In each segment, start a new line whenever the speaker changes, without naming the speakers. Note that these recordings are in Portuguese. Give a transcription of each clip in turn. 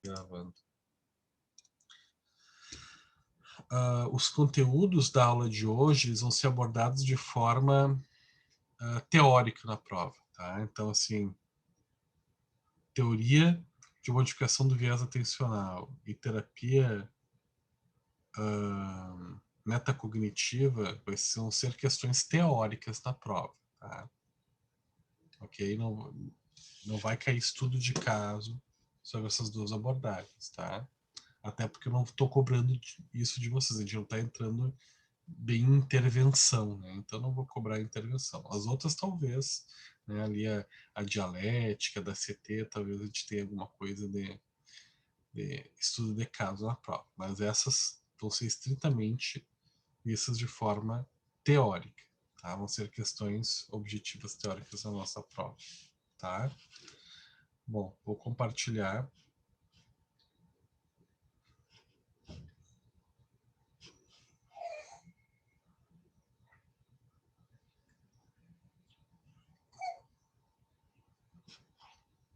Gravando. Os conteúdos da aula de hoje vão ser abordados de forma teórica na prova, tá? Então, assim, teoria de modificação do viés atencional e terapia metacognitiva vão ser questões teóricas na prova, tá? Ok? Não vai cair estudo de caso sobre essas duas abordagens, tá? Até porque eu não estou cobrando isso de vocês, a gente não está entrando bem em intervenção, né? Então não vou cobrar intervenção. As outras talvez, né? Ali a dialética da CT, talvez a gente tenha alguma coisa de estudo de caso na prova, mas essas vão ser estritamente vistas de forma teórica, tá? Vão ser questões objetivas teóricas na nossa prova, tá? Bom, vou compartilhar.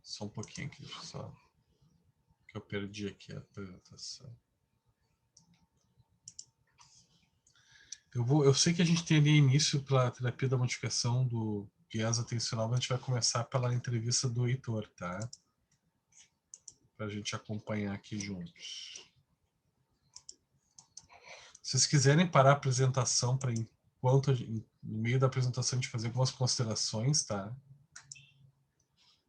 Só um pouquinho aqui, deixa eu só... que eu perdi aqui a apresentação. Eu sei que a gente tem ali início para a terapia da modificação do viés atencional, mas a gente vai começar pela entrevista do Heitor, tá? Para a gente acompanhar aqui juntos. Se vocês quiserem parar a apresentação para enquanto no meio da apresentação a gente fazer algumas considerações, tá?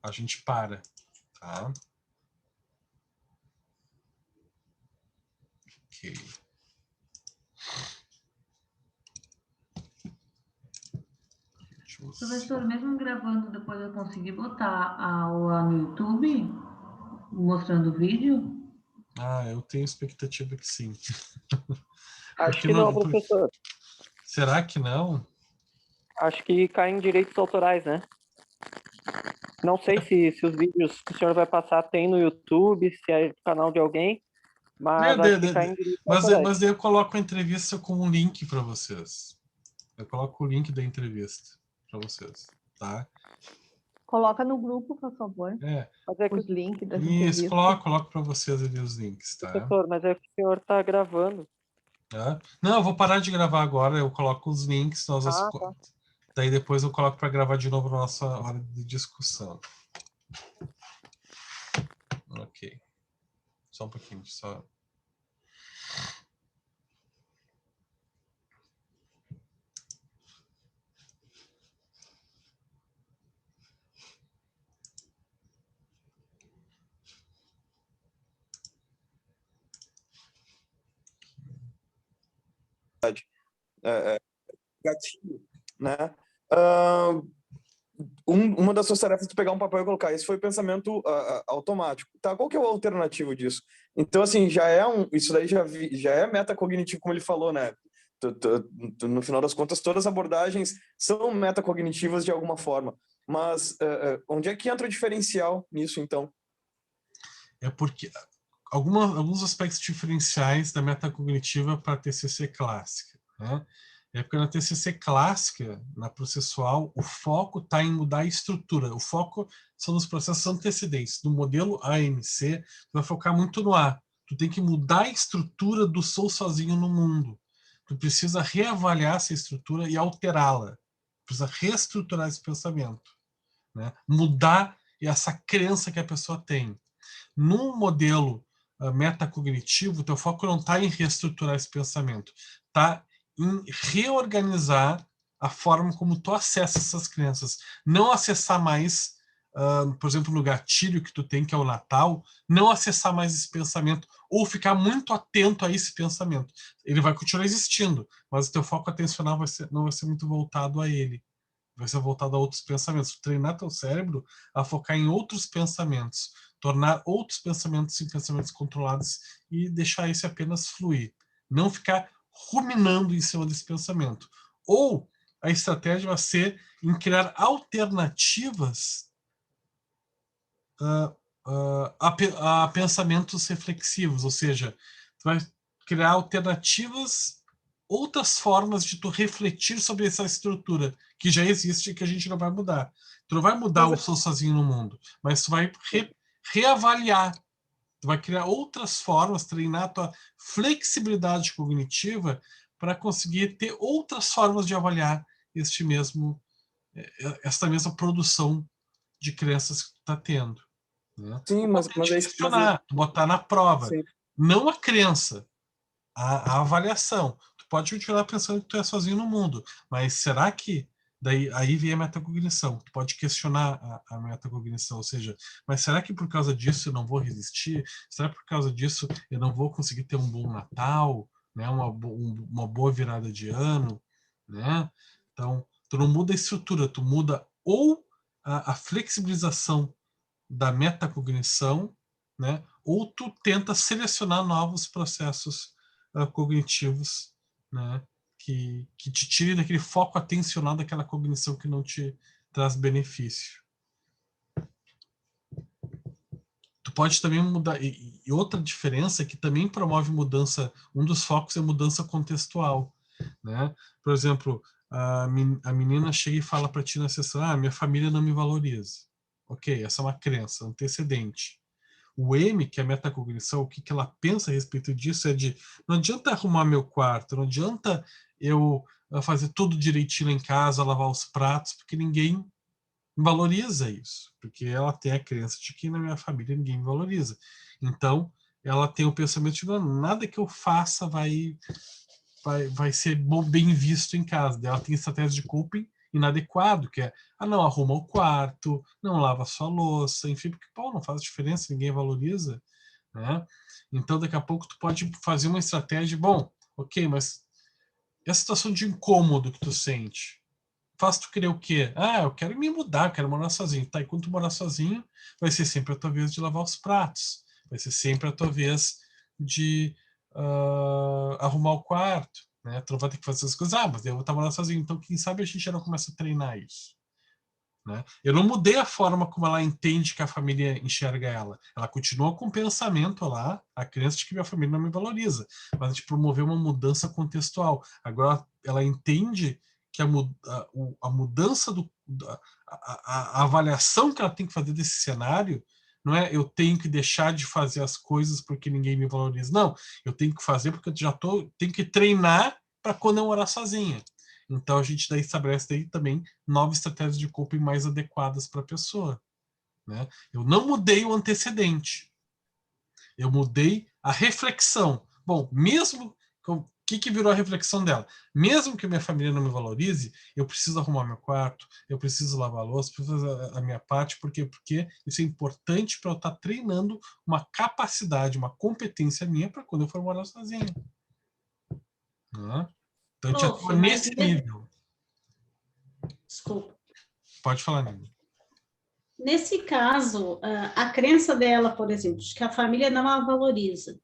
A gente para, tá? Ok.
Professor, mesmo gravando, depois eu consegui botar a aula no YouTube, mostrando o vídeo?
Eu tenho expectativa que sim.
Acho que não, professor.
Será que não?
Acho que cai em direitos autorais, né? Não sei se os vídeos que o senhor vai passar tem no YouTube, se é do canal de alguém, mas acho que cai em direitos autorais.
Mas daí eu coloco a entrevista com um link para vocês. Eu coloco o link da entrevista para vocês, tá?
Coloca no grupo, por favor. Os links das entrevistas.
Isso, coloco para vocês ali os links, tá?
Professor, mas é que o senhor está gravando.
Tá? Não, eu vou parar de gravar agora, eu coloco os links. Tá. Daí depois eu coloco para gravar de novo na nossa hora de discussão. Ok. Só um pouquinho, só...
Gatilho, né? Uma das suas tarefas é pegar um papel e colocar. Esse foi o pensamento automático. Tá? Qual que é o alternativo disso? Então, assim, isso daí já é metacognitivo, como ele falou, né? No final das contas, todas as abordagens são metacognitivas de alguma forma. Mas onde é que entra o diferencial nisso, então?
É porque alguns aspectos diferenciais da metacognitiva para a TCC clássica, né? É porque na TCC clássica, na processual, o foco está em mudar a estrutura. O foco são nos processos antecedentes. No modelo ANC, tu vai focar muito no A. Tu tem que mudar a estrutura do sou sozinho no mundo. Tu precisa reavaliar essa estrutura e alterá-la. Precisa reestruturar esse pensamento, né? Mudar essa crença que a pessoa tem. No modelo metacognitivo, o teu foco não está em reestruturar esse pensamento, está em reorganizar a forma como tu acessa essas crenças. Não acessar mais, por exemplo, no gatilho que tu tem, que é o Natal, não acessar mais esse pensamento, ou ficar muito atento a esse pensamento. Ele vai continuar existindo, mas o teu foco atencional não vai ser muito voltado a ele. Vai ser voltado a outros pensamentos. Treinar teu cérebro a focar em outros pensamentos, tornar outros pensamentos em pensamentos controlados e deixar esse apenas fluir. Não ficar ruminando em cima desse pensamento. Ou a estratégia vai ser em criar alternativas a pensamentos reflexivos, ou seja, tu vai criar alternativas, outras formas de tu refletir sobre essa estrutura que já existe e que a gente não vai mudar. Tu não vai mudar o sou sozinho no mundo, mas tu vai reavaliar. Tu vai criar outras formas, treinar a tua flexibilidade cognitiva para conseguir ter outras formas de avaliar esta mesma produção de crenças que tu está tendo. Né?
Sim, mas
é questionar, botar na prova. Sim. Não a crença, a avaliação. Tu pode continuar pensando que tu é sozinho no mundo, mas será que aí vem a metacognição. Tu pode questionar a metacognição, ou seja, mas será que por causa disso eu não vou resistir? Será que por causa disso eu não vou conseguir ter um bom Natal, né? uma boa virada de ano? Né? Então, tu não muda a estrutura, tu muda ou a flexibilização da metacognição, né? Ou tu tenta selecionar novos processos cognitivos, né? Que te tire daquele foco atencional daquela cognição que não te traz benefício. Tu pode também mudar, e outra diferença que também promove mudança, um dos focos é mudança contextual, né? Por exemplo, a menina chega e fala para ti na sessão, minha família não me valoriza. Ok, essa é uma crença, antecedente. O M, que é a metacognição, o que ela pensa a respeito disso é de não adianta arrumar meu quarto, não adianta eu fazer tudo direitinho em casa, lavar os pratos, porque ninguém valoriza isso, porque ela tem a crença de que na minha família ninguém me valoriza. Então, ela tem o pensamento de nada que eu faça vai ser bem visto em casa. Ela tem estratégia de coping inadequado, que é, não arruma o quarto, não lava a sua louça, enfim, porque, não faz diferença, ninguém valoriza, né? Então, daqui a pouco tu pode fazer uma estratégia, ok, mas e a situação de incômodo que tu sente? Faz tu querer o quê? Eu quero me mudar, quero morar sozinho. Tá, e quando tu morar sozinho, vai ser sempre a tua vez de lavar os pratos, vai ser sempre a tua vez de arrumar o quarto, né? Tu não vai ter que fazer as coisas, mas eu vou estar morando sozinho, então quem sabe a gente já não começa a treinar isso. Né? Eu não mudei a forma como ela entende que a família enxerga ela. Ela continua com o pensamento lá, a crença de que minha família não me valoriza, mas a gente promoveu uma mudança contextual. Agora ela entende que a mudança a avaliação que ela tem que fazer desse cenário não é eu tenho que deixar de fazer as coisas porque ninguém me valoriza. Não, eu tenho que fazer porque eu tenho que treinar para quando eu morar sozinha. Então a gente daí estabelece daí também novas estratégias de coping mais adequadas para a pessoa. Né? Eu não mudei o antecedente. Eu mudei a reflexão. Mesmo... O que virou a reflexão dela? Mesmo que minha família não me valorize, eu preciso arrumar meu quarto, eu preciso lavar a louça, preciso fazer a minha parte, porque isso é importante para eu estar treinando uma capacidade, uma competência minha para quando eu for morar sozinho. Né? Então a gente atua nesse nível.
Desculpa.
Pode falar, Nina.
Nesse caso, a crença dela, por exemplo, de que a família não a valoriza,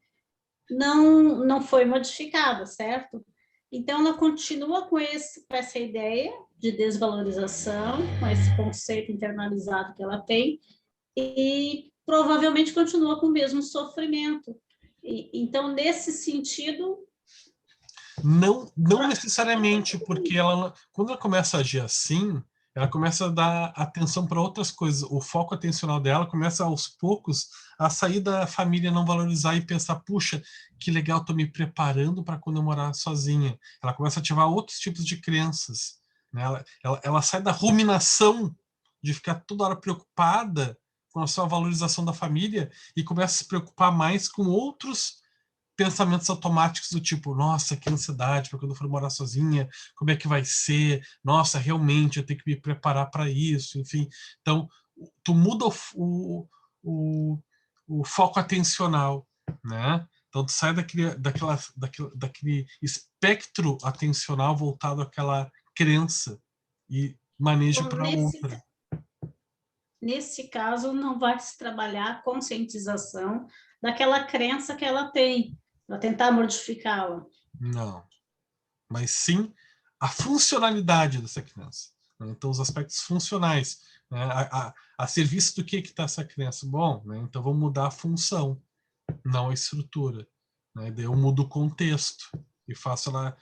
não foi modificada, certo? Então, ela continua com essa ideia de desvalorização, com esse conceito internalizado que ela tem, e provavelmente continua com o mesmo sofrimento. Então, nesse sentido...
Não necessariamente, porque quando ela começa a agir assim, ela começa a dar atenção para outras coisas. O foco atencional dela começa aos poucos a sair da família, não valorizar e pensar, puxa, que legal, estou me preparando para quando eu morar sozinha. Ela começa a ativar outros tipos de crenças. Né? Ela sai da ruminação de ficar toda hora preocupada com a sua valorização da família e começa a se preocupar mais com outros pensamentos automáticos do tipo, nossa, que ansiedade para quando eu for morar sozinha, como é que vai ser? Nossa, realmente eu tenho que me preparar para isso, enfim. Então, tu muda o foco atencional, né? Então, tu sai daquele espectro atencional voltado àquela crença e maneja para outra.
Nesse caso, não vai se trabalhar a conscientização daquela crença que ela tem, para tentar modificá-la.
Não. Mas sim a funcionalidade dessa crença. Né? Então, os aspectos funcionais. Né? A serviço do que está essa crença? Bom, né? Então vamos mudar a função, não a estrutura. Né? Daí eu mudo o contexto e faço ela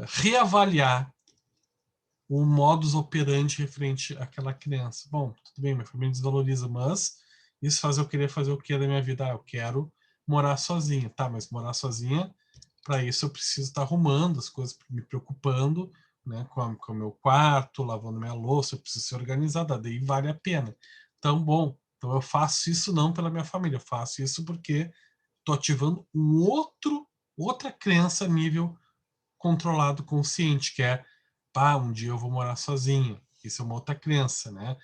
reavaliar o modus operandi referente àquela crença. Bom, tudo bem, minha família desvaloriza, mas Isso faz eu querer fazer o que da minha vida? Eu quero morar sozinha. Tá, mas morar sozinha, para isso eu preciso estar arrumando as coisas, me preocupando, né, com o meu quarto, lavando minha louça, eu preciso ser organizada, daí vale a pena. Então, bom, então eu faço isso não pela minha família, eu faço isso porque estou ativando outra crença a nível controlado, consciente, que é, pá, um dia eu vou morar sozinho. Isso é uma outra crença, né?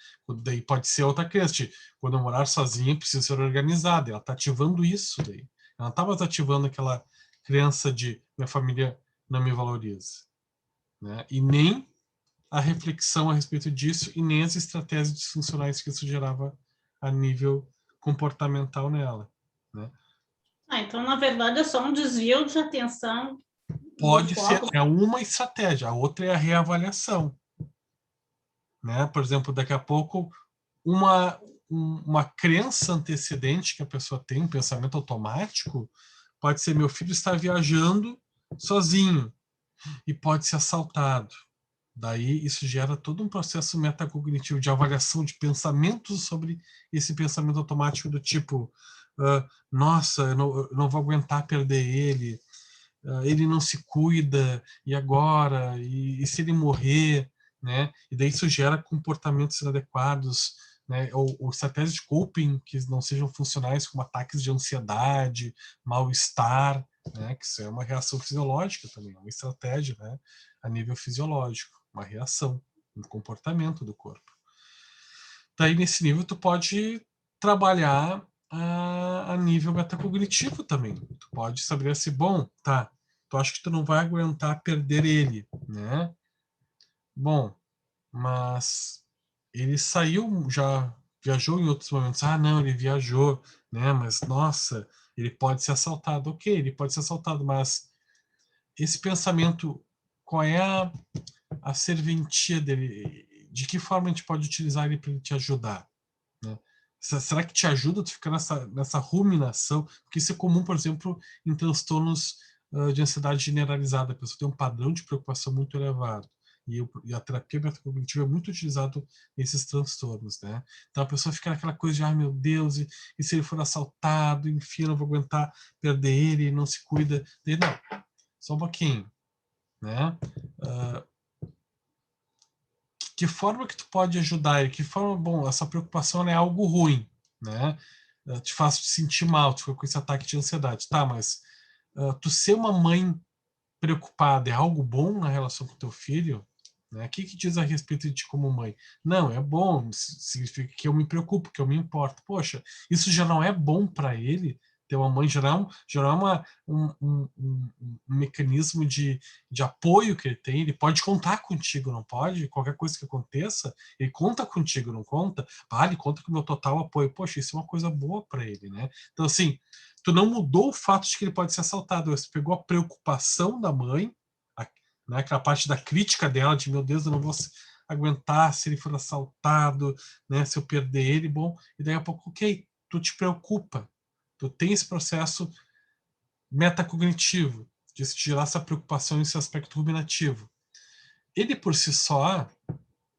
Daí pode ser outra crença, de, quando eu morar sozinha, preciso ser organizada. Ela está ativando isso daí. Ela não está mais ativando aquela crença de minha família não me valoriza, né? E nem a reflexão a respeito disso e nem as estratégias disfuncionais que isso gerava a nível comportamental nela, né?
Então, na verdade, é só um desvio de atenção.
Pode ser, é uma estratégia, a outra é a reavaliação, né? Por exemplo, daqui a pouco uma crença antecedente que a pessoa tem, um pensamento automático, pode ser: meu filho está viajando sozinho e pode ser assaltado. Daí isso gera todo um processo metacognitivo de avaliação de pensamentos sobre esse pensamento automático do tipo, nossa, eu não vou aguentar perder ele, ele não se cuida, e agora? E se ele morrer? Né? E daí isso gera comportamentos inadequados, né? Ou estratégias de coping que não sejam funcionais, como ataques de ansiedade, mal-estar, né? Que isso é uma reação fisiológica também, uma estratégia, né? A nível fisiológico, uma reação, um comportamento do corpo. Daí, nesse nível, tu pode trabalhar a nível metacognitivo também. Tu pode saber assim, bom, tá, tu acha que tu não vai aguentar perder ele, né? Bom, mas ele saiu, já viajou em outros momentos. Ah, não, ele viajou, né? Mas, nossa, ele pode ser assaltado. Ok, ele pode ser assaltado, mas esse pensamento, qual é a serventia dele? De que forma a gente pode utilizar ele para te ajudar? Né? Será que te ajuda a ficar nessa ruminação? Porque isso é comum, por exemplo, em transtornos de ansiedade generalizada. A pessoa tem um padrão de preocupação muito elevado. E a terapia metacognitiva é muito utilizada nesses transtornos, né? Então a pessoa fica naquela coisa de, ai meu Deus, e se ele for assaltado, enfim, eu não vou aguentar perder ele, não se cuida. Daí, não, só um pouquinho, né? Que forma que tu pode ajudar ele? Que forma, bom, essa preocupação é algo ruim, né? Te faz te sentir mal, tu fica com esse ataque de ansiedade. Tá, mas tu ser uma mãe preocupada é algo bom na relação com teu filho? Né? O que diz a respeito de ti como mãe? Não, é bom, significa que eu me preocupo, que eu me importo. Poxa, isso já não é bom para ele? Ter uma mãe já não é um mecanismo de apoio que ele tem. Ele pode contar contigo, não pode? Qualquer coisa que aconteça, ele conta contigo, não conta? Ah, ele conta com o meu total apoio. Poxa, isso é uma coisa boa para ele, né? Então, assim, tu não mudou o fato de que ele pode ser assaltado, você pegou a preocupação da mãe, né, aquela parte da crítica dela, de meu Deus, eu não vou aguentar se ele for assaltado, né, se eu perder ele, bom, e daí a pouco, ok, tu te preocupa, tu tem esse processo metacognitivo, de gerar essa preocupação, esse aspecto ruminativo. Ele por si só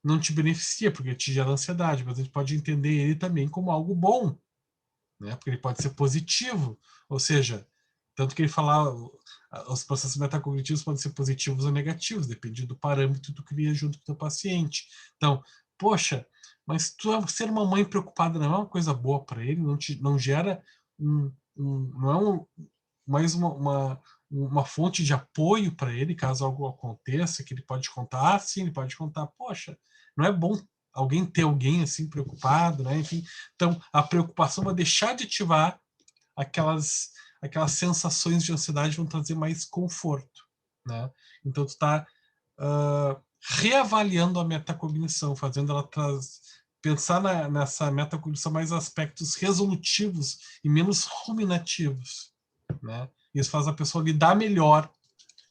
não te beneficia, porque te gera ansiedade, mas a gente pode entender ele também como algo bom, né? Porque ele pode ser positivo, ou seja, tanto que ele fala, os processos metacognitivos podem ser positivos ou negativos, depende do parâmetro que tu cria junto com o teu paciente. Então, poxa, mas ser uma mãe preocupada não é uma coisa boa para ele, não gera não é mais uma fonte de apoio para ele caso algo aconteça, que ele pode contar. Ah, sim, ele pode contar. Poxa, não é bom alguém ter alguém assim preocupado, né? Enfim, então a preocupação vai deixar de ativar aquelas sensações de ansiedade, vão trazer mais conforto, né? Então tu está reavaliando a metacognição, fazendo ela pensar nessa metacognição mais aspectos resolutivos e menos ruminativos, né? Isso faz a pessoa lidar melhor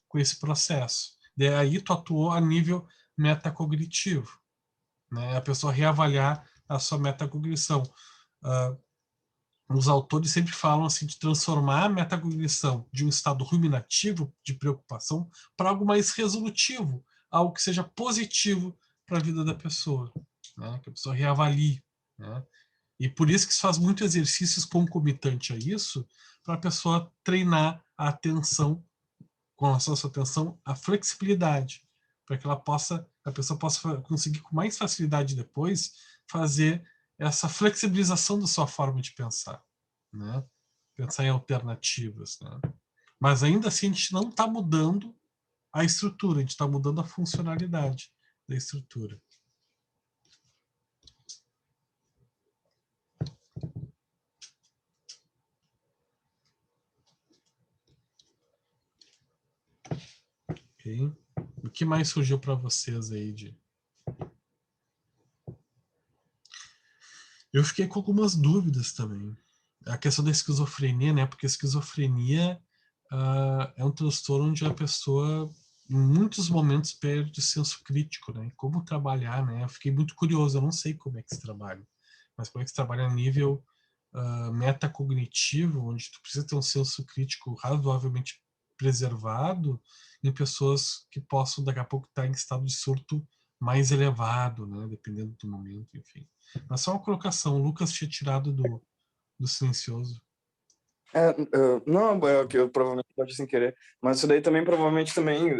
com esse processo. Daí tu atuou a nível metacognitivo, né? A pessoa reavaliar a sua metacognição. Os autores sempre falam assim de transformar a metacognição de um estado ruminativo, de preocupação, para algo mais resolutivo, algo que seja positivo para a vida da pessoa, né? Que a pessoa reavalie, né? E por isso que se faz muito exercícios concomitante a isso, para a pessoa treinar a atenção, com a sua atenção, a flexibilidade, para que a pessoa possa conseguir com mais facilidade depois fazer essa flexibilização da sua forma de pensar, né? Pensar em alternativas, né? Mas ainda assim a gente não está mudando a estrutura, a gente está mudando a funcionalidade da estrutura. Okay. O que mais surgiu para vocês aí de... Eu fiquei com algumas dúvidas também. A questão da esquizofrenia, né? Porque a esquizofrenia é um transtorno onde a pessoa, em muitos momentos, perde o senso crítico, né? Como trabalhar, né? Eu fiquei muito curioso, eu não sei como é que se trabalha, mas como é que se trabalha a nível metacognitivo, onde tu precisa ter um senso crítico razoavelmente preservado em pessoas que possam, daqui a pouco, estar em estado de surto mais elevado, né? Dependendo do momento, enfim. Mas só uma colocação, o Lucas tinha tirado do silencioso.
Não, que eu provavelmente pode sem querer, mas isso daí também provavelmente também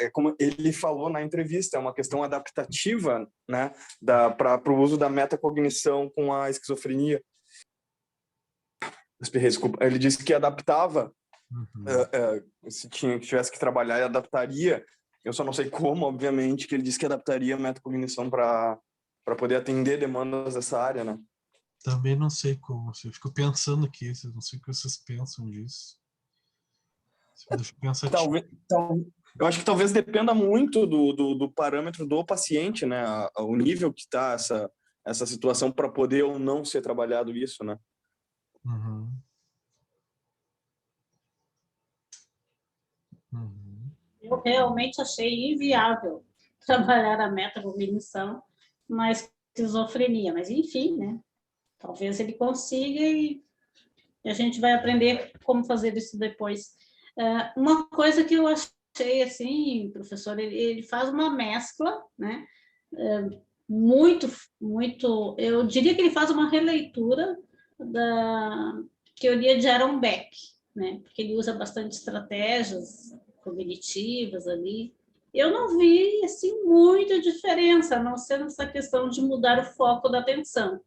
é como ele falou na entrevista, é uma questão adaptativa, né, para o uso da metacognição com a esquizofrenia. Desculpa. Ele disse que adaptava, se tivesse que trabalhar, adaptaria. Eu só não sei como, obviamente, que ele disse que adaptaria a metacognição para poder atender demandas dessa área, né?
Também não sei como. Eu fico pensando aqui, não sei o que vocês pensam disso. Deixa eu pensar.
Eu acho que talvez dependa muito do parâmetro do paciente, né? O nível que está essa situação para poder ou não ser trabalhado isso, né?
Uhum. Uhum.
Eu realmente achei inviável trabalhar a metacognição na esquizofrenia, mas enfim, né? Talvez ele consiga e a gente vai aprender como fazer isso depois. Uma coisa que eu achei, assim, professor, ele faz uma mescla, né? Muito, eu diria que ele faz uma releitura da teoria de Aaron Beck, né? Porque ele usa bastante estratégias cognitivas ali. Eu não vi, assim, muita diferença, a não ser nessa questão de mudar o foco da atenção,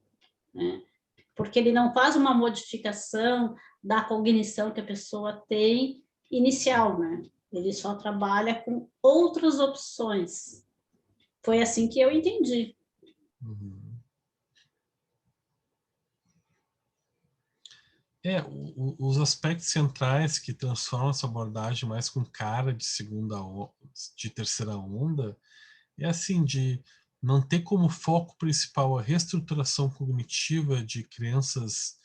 né? Porque ele não faz uma modificação da cognição que a pessoa tem inicial, né? Ele só trabalha com outras opções. Foi assim que eu entendi.
Uhum. Os aspectos centrais que transformam essa abordagem mais com cara de terceira onda é assim, de não ter como foco principal a reestruturação cognitiva de crenças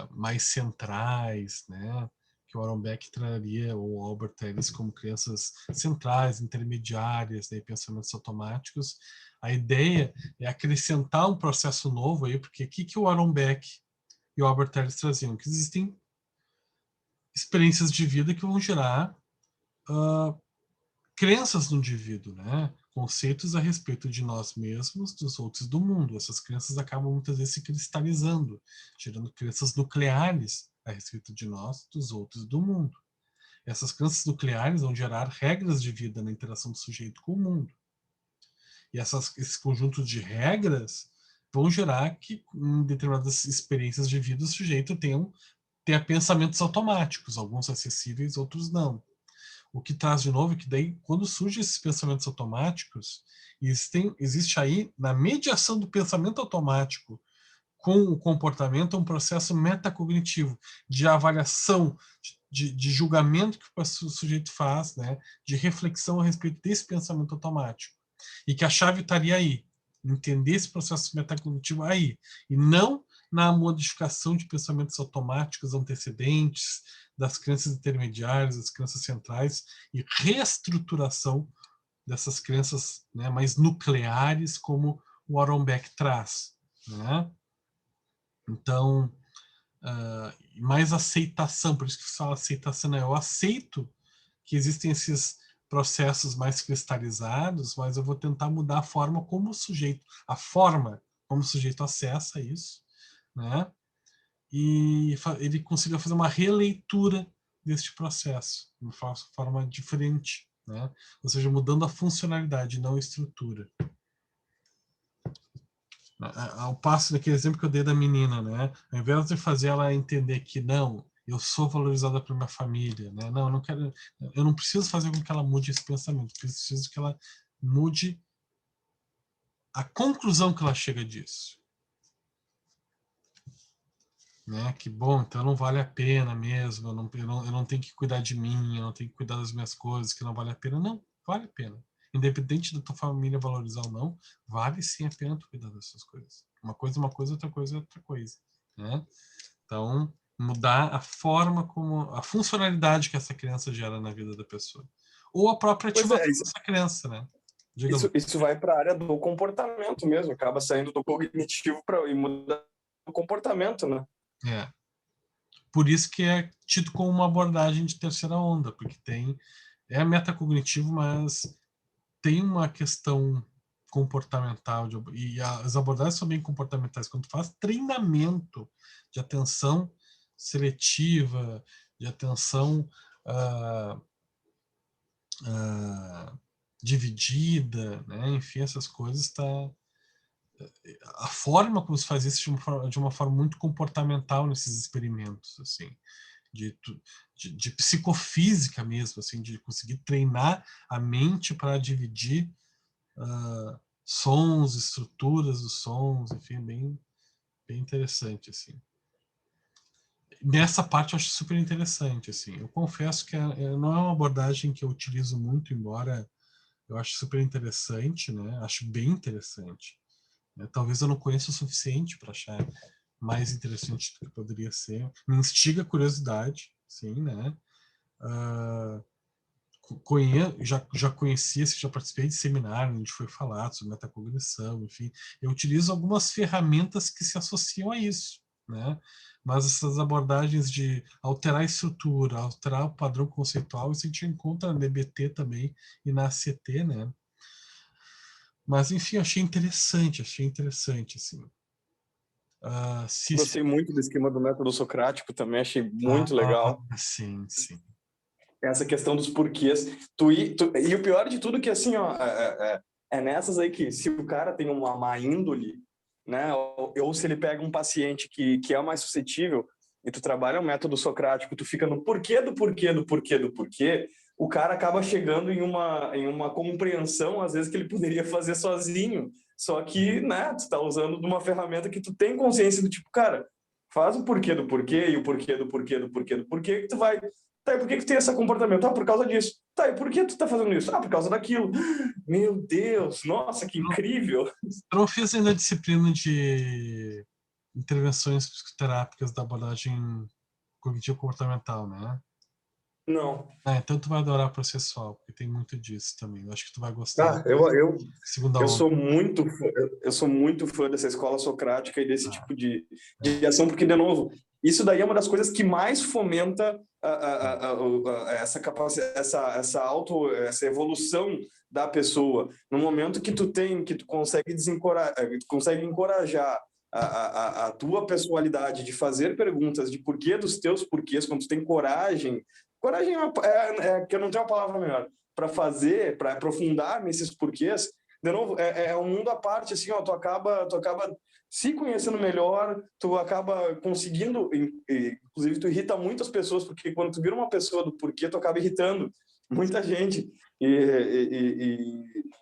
mais centrais, né? Que o Aaron Beck traria, ou Albert Ellis, como crenças centrais, intermediárias, né? Pensamentos automáticos. A ideia é acrescentar um processo novo aí, porque o que o Aaron Beck e o Albert Ellis traziam? Que existem experiências de vida que vão gerar crenças no indivíduo, né? Conceitos a respeito de nós mesmos, dos outros, do mundo. Essas crenças acabam muitas vezes se cristalizando, gerando crenças nucleares a respeito de nós, dos outros, do mundo. Essas crenças nucleares vão gerar regras de vida na interação do sujeito com o mundo. E esse conjunto de regras vão gerar que, em determinadas experiências de vida, o sujeito tenha pensamentos automáticos, alguns acessíveis, outros não. O que traz de novo é que daí, quando surgem esses pensamentos automáticos, existe aí, na mediação do pensamento automático com o comportamento, um processo metacognitivo de avaliação, de julgamento que o sujeito faz, né, de reflexão a respeito desse pensamento automático. E que a chave estaria aí, entender esse processo metacognitivo aí, e não na modificação de pensamentos automáticos antecedentes, das crenças intermediárias, das crenças centrais, e reestruturação dessas crenças, né, mais nucleares, como o Aaron Beck traz, né? Então, mais aceitação, por isso que se fala aceitação, né? Eu aceito que existem esses processos mais cristalizados, mas eu vou tentar mudar a forma como o sujeito, a forma, como o sujeito acessa isso, né? E ele consiga fazer uma releitura deste processo, de uma forma diferente, né? Ou seja, mudando a funcionalidade, não a estrutura. Ao passo daquele exemplo que eu dei da menina, né? Ao invés de fazer ela entender que não, eu sou valorizada por minha família, né? Não, eu não preciso fazer com que ela mude esse pensamento, preciso que ela mude a conclusão que ela chega disso. Né? Que bom, então não vale a pena mesmo, eu não tenho que cuidar de mim, eu não tenho que cuidar das minhas coisas, que não vale a pena. Não, vale a pena. Independente da tua família valorizar ou não, vale sim a pena tu cuidar dessas coisas. Uma coisa é uma coisa, outra coisa é outra coisa. Né? Então, mudar a forma como, a funcionalidade que essa criança gera na vida da pessoa. Ou a própria ativação dessa criança, né?
Isso vai para a área do comportamento mesmo, acaba saindo do cognitivo e mudar o comportamento, né?
É. Por isso que é tido como uma abordagem de terceira onda, porque é metacognitivo, mas tem uma questão comportamental, e as abordagens são bem comportamentais. Quando tu faz treinamento de atenção seletiva, de atenção dividida, né? Enfim, essas coisas, a forma como se faz isso de uma forma muito comportamental nesses experimentos, assim, de psicofísica mesmo, assim, de conseguir treinar a mente para dividir sons, estruturas dos sons, enfim, bem interessante, assim. Nessa parte eu acho super interessante, assim. Eu confesso que não é uma abordagem que eu utilizo muito, embora eu acho super interessante, né? Acho bem interessante. Talvez eu não conheça o suficiente para achar mais interessante do que poderia ser. Me instiga a curiosidade, sim, né? Já conhecia, já participei de seminário onde foi falado sobre metacognição, enfim. Eu utilizo algumas ferramentas que se associam a isso, né? Mas essas abordagens de alterar a estrutura, alterar o padrão conceitual, isso a gente encontra na DBT também e na ACT, né? Mas, enfim, achei interessante, assim.
Gostei muito do esquema do método socrático também, achei muito legal.
Sim.
Essa questão dos porquês. E o pior de tudo é que, assim, ó, é nessas aí que se o cara tem uma má índole, né, ou se ele pega um paciente que é mais suscetível, e tu trabalha um método socrático, tu fica no porquê do porquê do porquê do porquê, o cara acaba chegando em uma compreensão, às vezes, que ele poderia fazer sozinho. Só que, né, tu tá usando de uma ferramenta que tu tem consciência do tipo, cara, faz o porquê do porquê e o porquê do porquê do porquê do porquê que tu vai... Tá, e por que tu tem esse comportamento? Ah, por causa disso. Tá, e por que tu tá fazendo isso? Ah, por causa daquilo. Meu Deus, nossa, que incrível.
Eu não fiz ainda a disciplina de intervenções psicoterápicas da abordagem cognitivo-comportamental, né?
Não.
Então tu vai adorar processual, porque tem muito disso também. Eu acho que tu vai gostar.
Eu sou muito fã dessa escola socrática e desse tipo de ação, porque, de novo, isso daí é uma das coisas que mais fomenta essa capacidade, essa evolução da pessoa. No momento que tu consegue encorajar a tua personalidade de fazer perguntas de porquê dos teus porquês, quando tu tem coragem que eu não tenho uma palavra melhor, para aprofundar nesses porquês, de novo, é um mundo à parte, assim, ó, tu acaba se conhecendo melhor, tu acaba conseguindo, inclusive tu irrita muitas pessoas, porque quando tu vira uma pessoa do porquê, tu acaba irritando muita gente,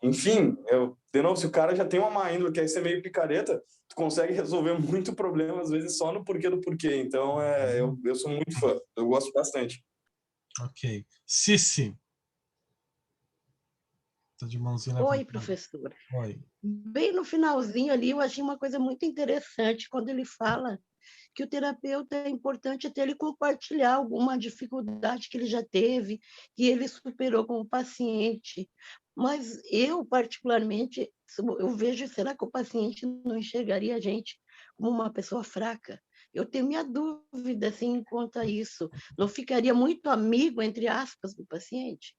enfim, de novo, se o cara já tem uma má índole, quer ser meio picareta, tu consegue resolver muito problema, às vezes, só no porquê do porquê, então eu sou muito fã, eu gosto bastante.
Ok. Cici. Tá de mãozinha levantada.
Oi, professora.
Oi.
Bem no finalzinho ali, eu achei uma coisa muito interessante quando ele fala que o terapeuta é importante até ele compartilhar alguma dificuldade que ele já teve, que ele superou com o paciente. Mas eu, particularmente, eu vejo, será que o paciente não enxergaria a gente como uma pessoa fraca? Eu tenho minha dúvida assim, quanto a isso. Não ficaria muito amigo, entre aspas, do paciente?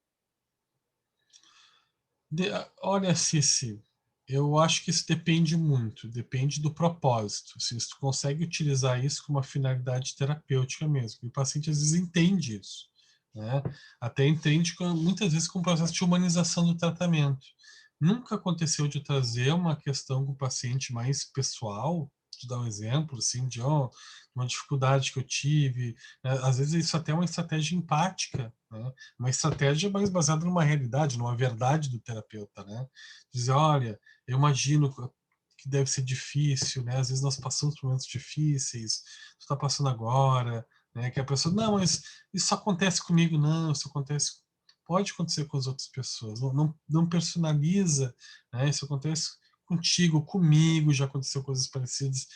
Olha, Cici, Eu acho que isso depende muito, depende do propósito. Se tu consegue utilizar isso com uma finalidade terapêutica mesmo. E o paciente às vezes entende isso, né? Até entende muitas vezes com o processo de humanização do tratamento. Nunca aconteceu de trazer uma questão com o paciente mais pessoal, de dar um exemplo, assim, de uma dificuldade que eu tive. Né? Às vezes isso até é uma estratégia empática, né? Uma estratégia mais baseada numa realidade, numa verdade do terapeuta, né? Dizer, olha, eu imagino que deve ser difícil, né? Às vezes nós passamos por momentos difíceis, tu está passando agora, né? Que a pessoa, não, mas isso só acontece comigo, não, isso acontece, pode acontecer com as outras pessoas, não personaliza, né? Isso acontece contigo, comigo, já aconteceu coisas parecidas,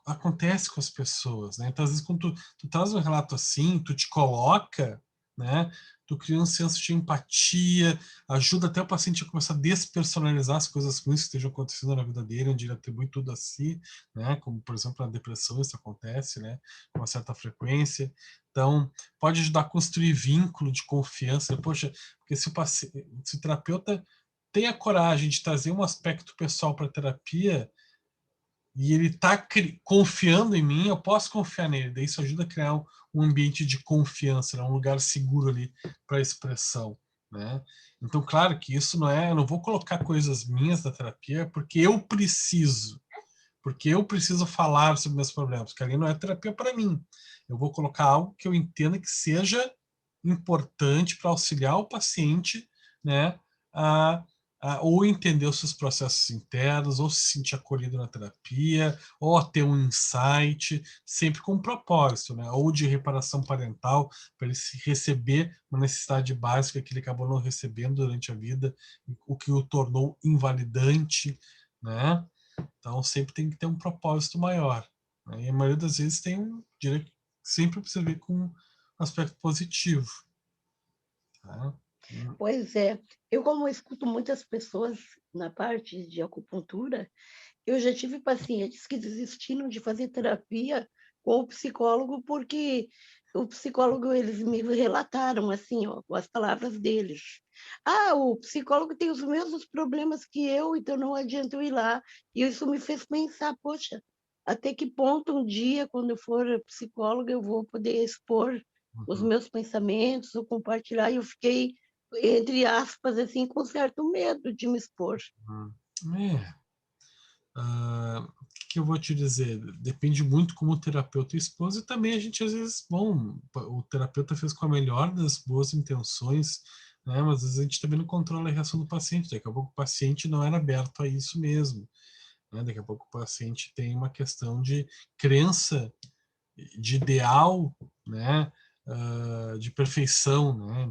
acontece com as pessoas, né? Então, às vezes, quando tu traz um relato assim, tu te coloca, né? Tu cria um senso de empatia, ajuda até o paciente a começar a despersonalizar as coisas ruins que estejam acontecendo na vida dele, onde ele atribui tudo a si, né? Como, por exemplo, na depressão isso acontece, né? Com uma certa frequência. Então, pode ajudar a construir vínculo de confiança. Poxa, porque se o terapeuta tem a coragem de trazer um aspecto pessoal para a terapia, e ele está confiando em mim, eu posso confiar nele. Daí isso ajuda a criar um ambiente de confiança, né? Um lugar seguro ali para expressão, né? Então, claro que isso não é, eu não vou colocar coisas minhas da terapia porque eu preciso falar sobre meus problemas, porque ali não é terapia para mim. Eu vou colocar algo que eu entenda que seja importante para auxiliar o paciente, né, a ou entender os seus processos internos, ou se sentir acolhido na terapia, ou a ter um insight, sempre com um propósito, né? Ou de reparação parental, para ele receber uma necessidade básica que ele acabou não recebendo durante a vida, o que o tornou invalidante, né? Então sempre tem que ter um propósito maior, né? E a maioria das vezes sempre precisa ver com um aspecto positivo. Tá?
Pois é, eu como escuto muitas pessoas na parte de acupuntura, eu já tive pacientes que desistiram de fazer terapia com o psicólogo porque o psicólogo, eles me relataram assim, ó, com as palavras deles. Ah, o psicólogo tem os mesmos problemas que eu, então não adianta eu ir lá. E isso me fez pensar, poxa, até que ponto um dia, quando eu for psicóloga, eu vou poder expor os meus pensamentos ou compartilhar? E eu fiquei, entre aspas, assim, com certo medo de me expor.
O que eu vou te dizer? Depende muito como o terapeuta expôs, e também a gente às vezes, bom, o terapeuta fez com a melhor das boas intenções, né? Mas às vezes a gente também não controla a reação do paciente. Daqui a pouco o paciente não era aberto a isso mesmo, né? Daqui a pouco o paciente tem uma questão de crença, de ideal, né? De perfeição, né?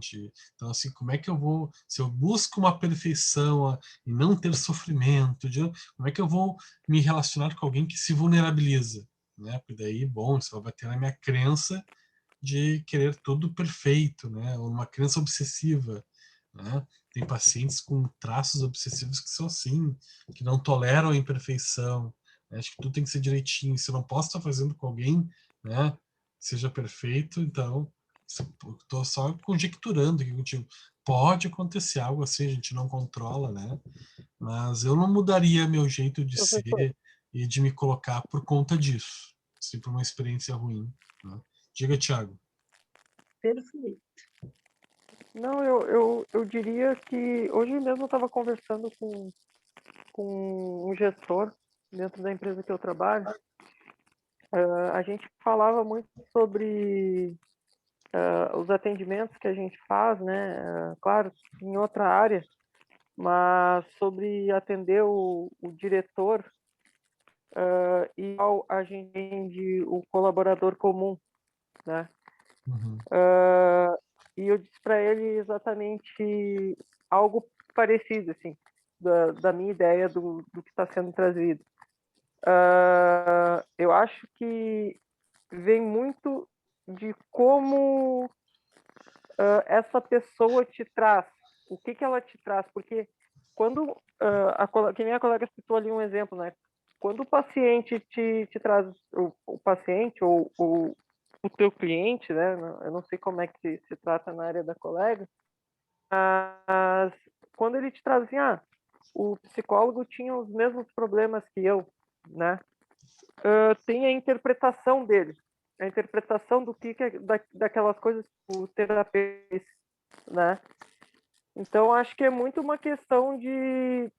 Então, assim, como é que eu vou, se eu busco uma perfeição e não ter sofrimento, como é que eu vou me relacionar com alguém que se vulnerabiliza, né? Porque daí, bom, isso vai bater na minha crença de querer tudo perfeito, né? Ou uma crença obsessiva, né? Tem pacientes com traços obsessivos que são assim, que não toleram a imperfeição, né? Acho que tudo tem que ser direitinho. Se eu não posso estar fazendo com alguém, né, seja perfeito, então estou só conjecturando aqui contigo. Pode acontecer algo assim, a gente não controla, né? Mas eu não mudaria meu jeito de ser e de me colocar por conta disso, se por uma experiência ruim, né? Diga, Thiago.
Perfeito.
Não, eu diria que hoje mesmo eu estava conversando com um gestor dentro da empresa que eu trabalho. A gente falava muito sobre os atendimentos que a gente faz, né? Claro, em outra área, mas sobre atender o diretor e a gente atende o colaborador comum, né?
Uhum.
E eu disse para ele exatamente algo parecido, assim, da minha ideia do que está sendo trazido. Eu acho que vem muito de como essa pessoa te traz, o que ela te traz, porque quando que nem a colega citou ali um exemplo, né? Quando o paciente te traz, o paciente ou o teu cliente, né? Eu não sei como é que se trata na área da colega, mas quando ele te traz assim, o psicólogo tinha os mesmos problemas que eu, né? Tem a interpretação dele, a interpretação do que é daquelas coisas que o terapeuta, né? Então, acho que é muito uma questão de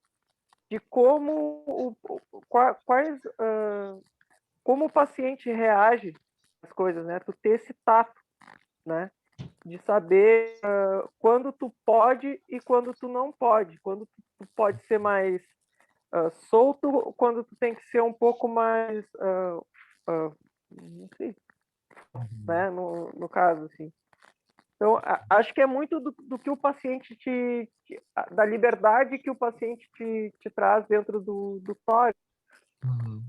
como como o paciente reage às coisas, né? Tu ter esse tato, né? De saber quando tu pode e quando tu não pode, quando tu pode ser mais solto, quando tu tem que ser um pouco mais, não sei, né? No caso, assim. Então, acho que é muito do que o paciente da liberdade que o paciente te traz dentro do TORI.
Uhum.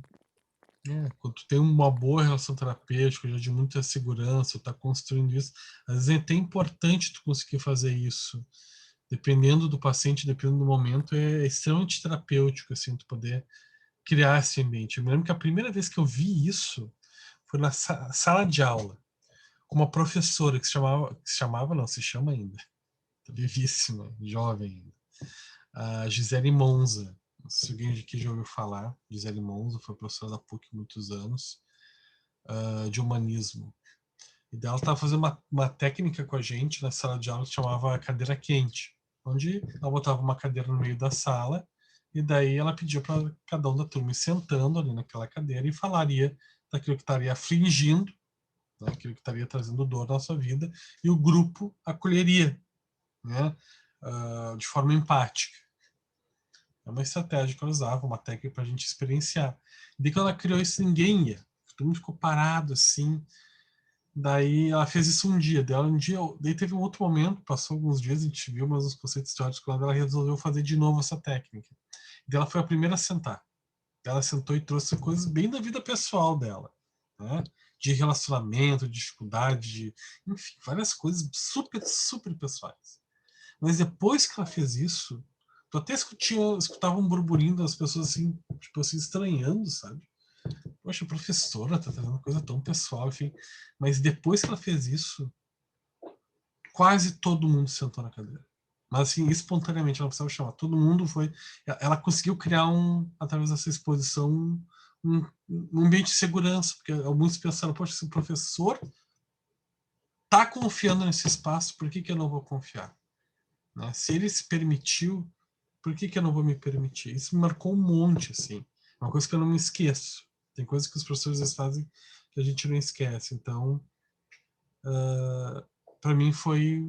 Quando tu tem uma boa relação terapêutica, já de muita segurança, tá construindo isso, às vezes é até importante tu conseguir fazer isso. Dependendo do paciente, dependendo do momento, é extremamente terapêutico, assim, tu poder criar esse ambiente. Eu me lembro que a primeira vez que eu vi isso foi na sala de aula, com uma professora que se chama ainda, vivíssima, jovem ainda, a Gisele Monza. Não sei se alguém aqui já ouviu falar. Gisele Monza foi professora da PUC há muitos anos, de humanismo. E daí ela estava fazendo uma técnica com a gente na sala de aula que chamava cadeira quente, onde ela botava uma cadeira no meio da sala e daí ela pedia para cada um da turma ir sentando ali naquela cadeira e falaria daquilo que estaria afligindo, né, aquilo que estaria trazendo dor na sua vida, e o grupo acolheria, né, de forma empática. É uma estratégia que ela usava, uma técnica para a gente experienciar. E daí quando ela criou isso, ninguém ia. Todo mundo ficou parado assim. Daí ela fez isso um dia. Daí teve um outro momento, passou alguns dias, a gente viu mais uns conceitos teóricos, quando ela resolveu fazer de novo essa técnica. Daí ela foi a primeira a sentar. Ela sentou e trouxe coisas bem da vida pessoal dela, né? De relacionamento, de dificuldade, enfim, várias coisas super, super pessoais. Mas depois que ela fez isso, tu até escutava um burburinho das pessoas assim, tipo assim, estranhando, sabe? Poxa, a professora tá trazendo coisa tão pessoal, enfim. Mas depois que ela fez isso, quase todo mundo sentou na cadeira. Mas assim, espontaneamente, ela não precisava chamar. Todo mundo foi. Ela conseguiu criar através dessa exposição, um ambiente de segurança, porque alguns pensaram, poxa, se o professor tá confiando nesse espaço, por que eu não vou confiar? Né? Se ele se permitiu, por que eu não vou me permitir? Isso me marcou um monte, assim. Uma coisa que eu não me esqueço. Tem coisas que os professores às vezes fazem que a gente não esquece. Então, para mim foi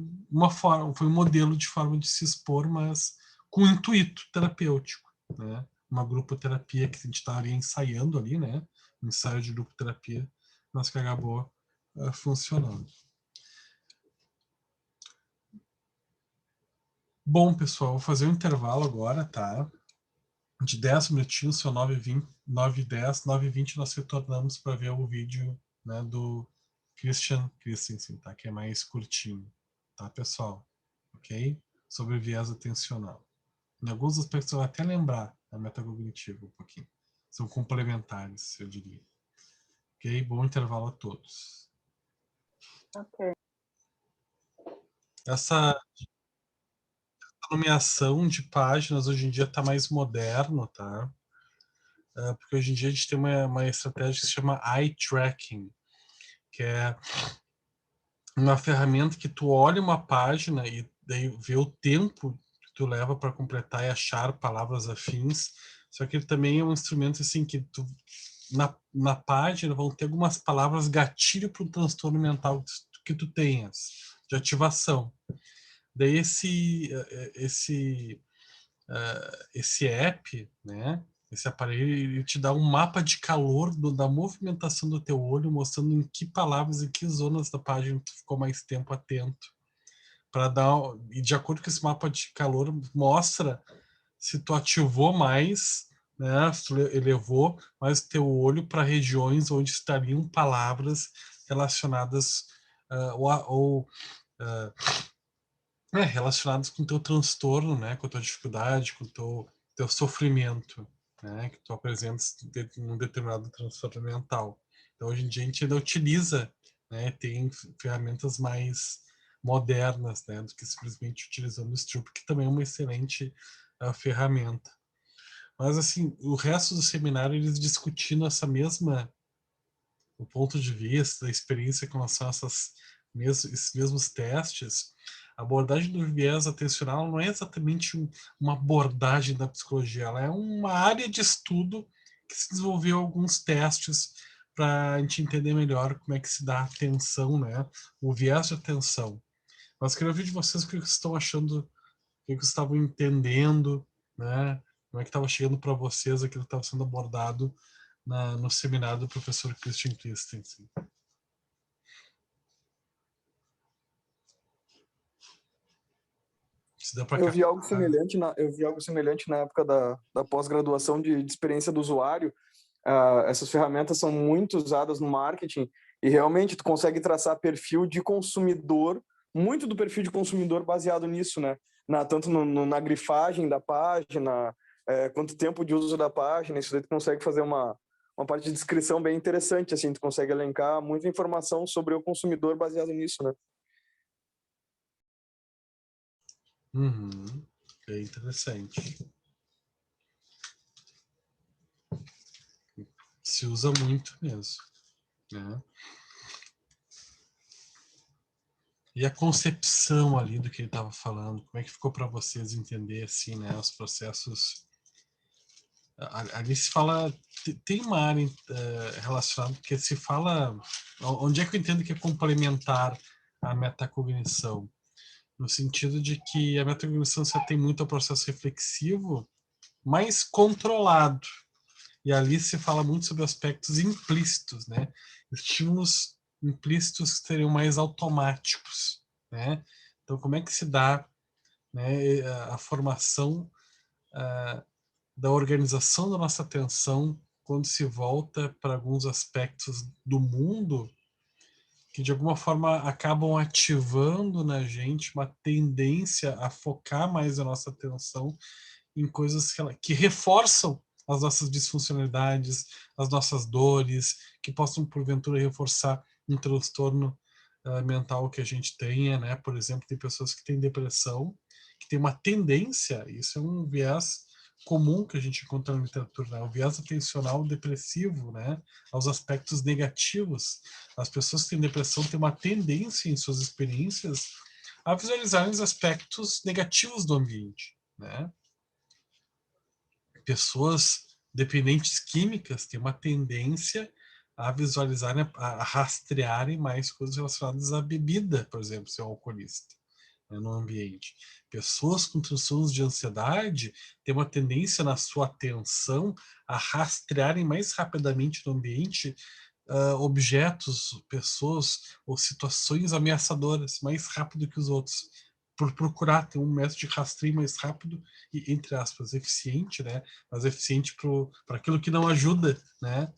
foi um modelo de forma de se expor, mas com intuito terapêutico, né? Uma grupoterapia que a gente estaria ensaiando ali, né? Um ensaio de grupoterapia, mas que acabou funcionando. Bom, pessoal, vou fazer um intervalo agora, tá? De 10 minutinhos, são 9h20, 9h10, 9h20 nós retornamos para ver o vídeo, né, do Christian Christensen, tá? Que é mais curtinho, tá, pessoal? Ok? Sobre viés atencional. Em alguns aspectos eu vou até lembrar a metacognitiva um pouquinho. São complementares, eu diria. Ok? Bom intervalo a todos.
Ok.
Essa nomeação de páginas hoje em dia está mais moderno, tá? Porque hoje em dia a gente tem uma estratégia que se chama eye tracking, que é uma ferramenta que tu olha uma página e daí vê o tempo que tu leva para completar e achar palavras afins. Só que ele também é um instrumento assim que tu na página vão ter algumas palavras gatilho para um transtorno mental que tu tenhas de ativação. Daí esse app, né? Esse aparelho, ele te dá um mapa de calor da movimentação do teu olho, mostrando em que palavras e que zonas da página tu ficou mais tempo atento. E de acordo com esse mapa de calor, mostra se tu ativou mais, né? Se tu elevou mais o teu olho para regiões onde estariam palavras relacionadas relacionados com o teu transtorno, né, com a tua dificuldade, com o teu sofrimento, né, que tu apresentas num determinado transtorno mental. Então, hoje em dia, a gente ainda utiliza, né, tem ferramentas mais modernas, né, do que simplesmente utilizando o Stroop, que também é uma excelente a ferramenta. Mas, assim, o resto do seminário, eles discutindo o ponto de vista, a experiência com relação a esses mesmos testes, a abordagem do viés atencional não é exatamente uma abordagem da psicologia, ela é uma área de estudo que se desenvolveu alguns testes para a gente entender melhor como é que se dá a atenção, né? O viés de atenção. Mas queria ouvir de vocês o que vocês estão achando, o que vocês estavam entendendo, né? Como é que estava chegando para vocês aquilo que estava sendo abordado no seminário do professor Christian Christensen.
Eu vi algo semelhante na época da pós-graduação de experiência do usuário. Essas ferramentas são muito usadas no marketing e realmente tu consegue traçar perfil de consumidor, muito do perfil de consumidor baseado nisso, né? Tanto na grifagem da página, quanto tempo de uso da página, isso daí tu consegue fazer uma parte de descrição bem interessante, assim, tu consegue elencar muita informação sobre o consumidor baseado nisso, né?
É interessante. Se usa muito mesmo, né? E a concepção ali do que ele estava falando, como é que ficou para vocês entender assim, né, os processos? Ali se fala, tem uma área relacionada que se fala, onde é que eu entendo que é complementar a metacognição? No sentido de que a metacognição se atém muito ao processo reflexivo, mais controlado. E ali se fala muito sobre aspectos implícitos, né? Estímulos implícitos que seriam mais automáticos, né? Então, como é que se dá, né, a formação da organização da nossa atenção quando se volta para alguns aspectos do mundo que, de alguma forma, acabam ativando na gente uma tendência a focar mais a nossa atenção em coisas que reforçam as nossas disfuncionalidades, as nossas dores, que possam, porventura, reforçar um transtorno mental que a gente tenha, né? Por exemplo, tem pessoas que têm depressão, que tem uma tendência, isso é um viés comum que a gente encontra na literatura, né? O viés atencional depressivo, né? Aos aspectos negativos. As pessoas que têm depressão têm uma tendência em suas experiências a visualizarem os aspectos negativos do ambiente, né? Pessoas dependentes químicas têm uma tendência a visualizarem, a rastrearem mais coisas relacionadas à bebida, por exemplo, se é um alcoolista, né, no ambiente. Pessoas com transtornos de ansiedade têm uma tendência na sua atenção a rastrearem mais rapidamente no ambiente objetos, pessoas ou situações ameaçadoras mais rápido que os outros, por procurar ter um método de rastreio mais rápido e, entre aspas, eficiente, né? Mas eficiente para aquilo que não ajuda, né?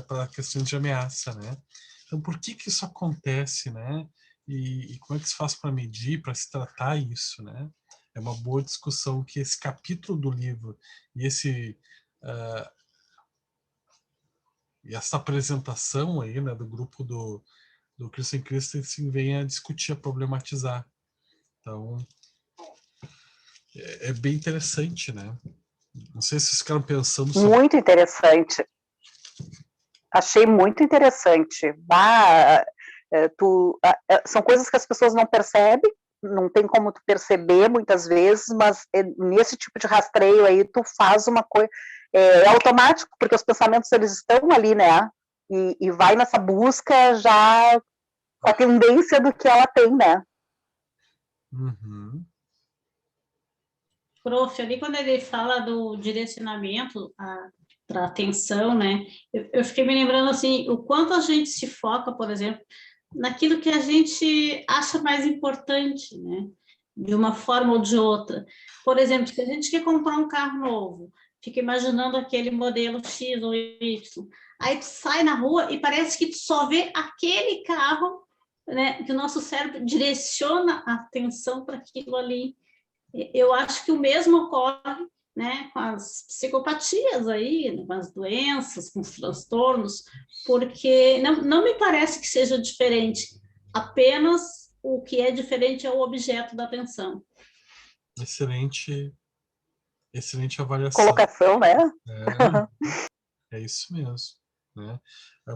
Para questões de ameaça, né? Então, por que isso acontece, né? E como é que se faz para medir, para se tratar isso, né? É uma boa discussão que esse capítulo do livro e essa apresentação aí, né, do grupo do Christian Christensen vem a discutir, a problematizar. Então, é bem interessante, né? Não sei se vocês ficaram pensando sobre...
Muito interessante. Achei muito interessante. São coisas que as pessoas não percebem, não tem como tu perceber muitas vezes, mas nesse tipo de rastreio aí tu faz uma coisa... É automático, porque os pensamentos eles estão ali, né? E vai nessa busca já com a tendência do que ela tem, né?
Prof, ali quando ele fala do direcionamento para atenção, né? Eu fiquei me lembrando assim, o quanto a gente se foca, por exemplo, naquilo que a gente acha mais importante, né? De uma forma ou de outra. Por exemplo, se a gente quer comprar um carro novo, fica imaginando aquele modelo X ou Y, aí tu sai na rua e parece que tu só vê aquele carro, né? Que o nosso cérebro direciona a atenção para aquilo ali. Eu acho que o mesmo ocorre, né, com as psicopatias aí, né, com as doenças, com os transtornos, porque não me parece que seja diferente, apenas o que é diferente é o objeto da atenção.
Excelente Excelente avaliação.
Colocação, né?
É isso mesmo. Né?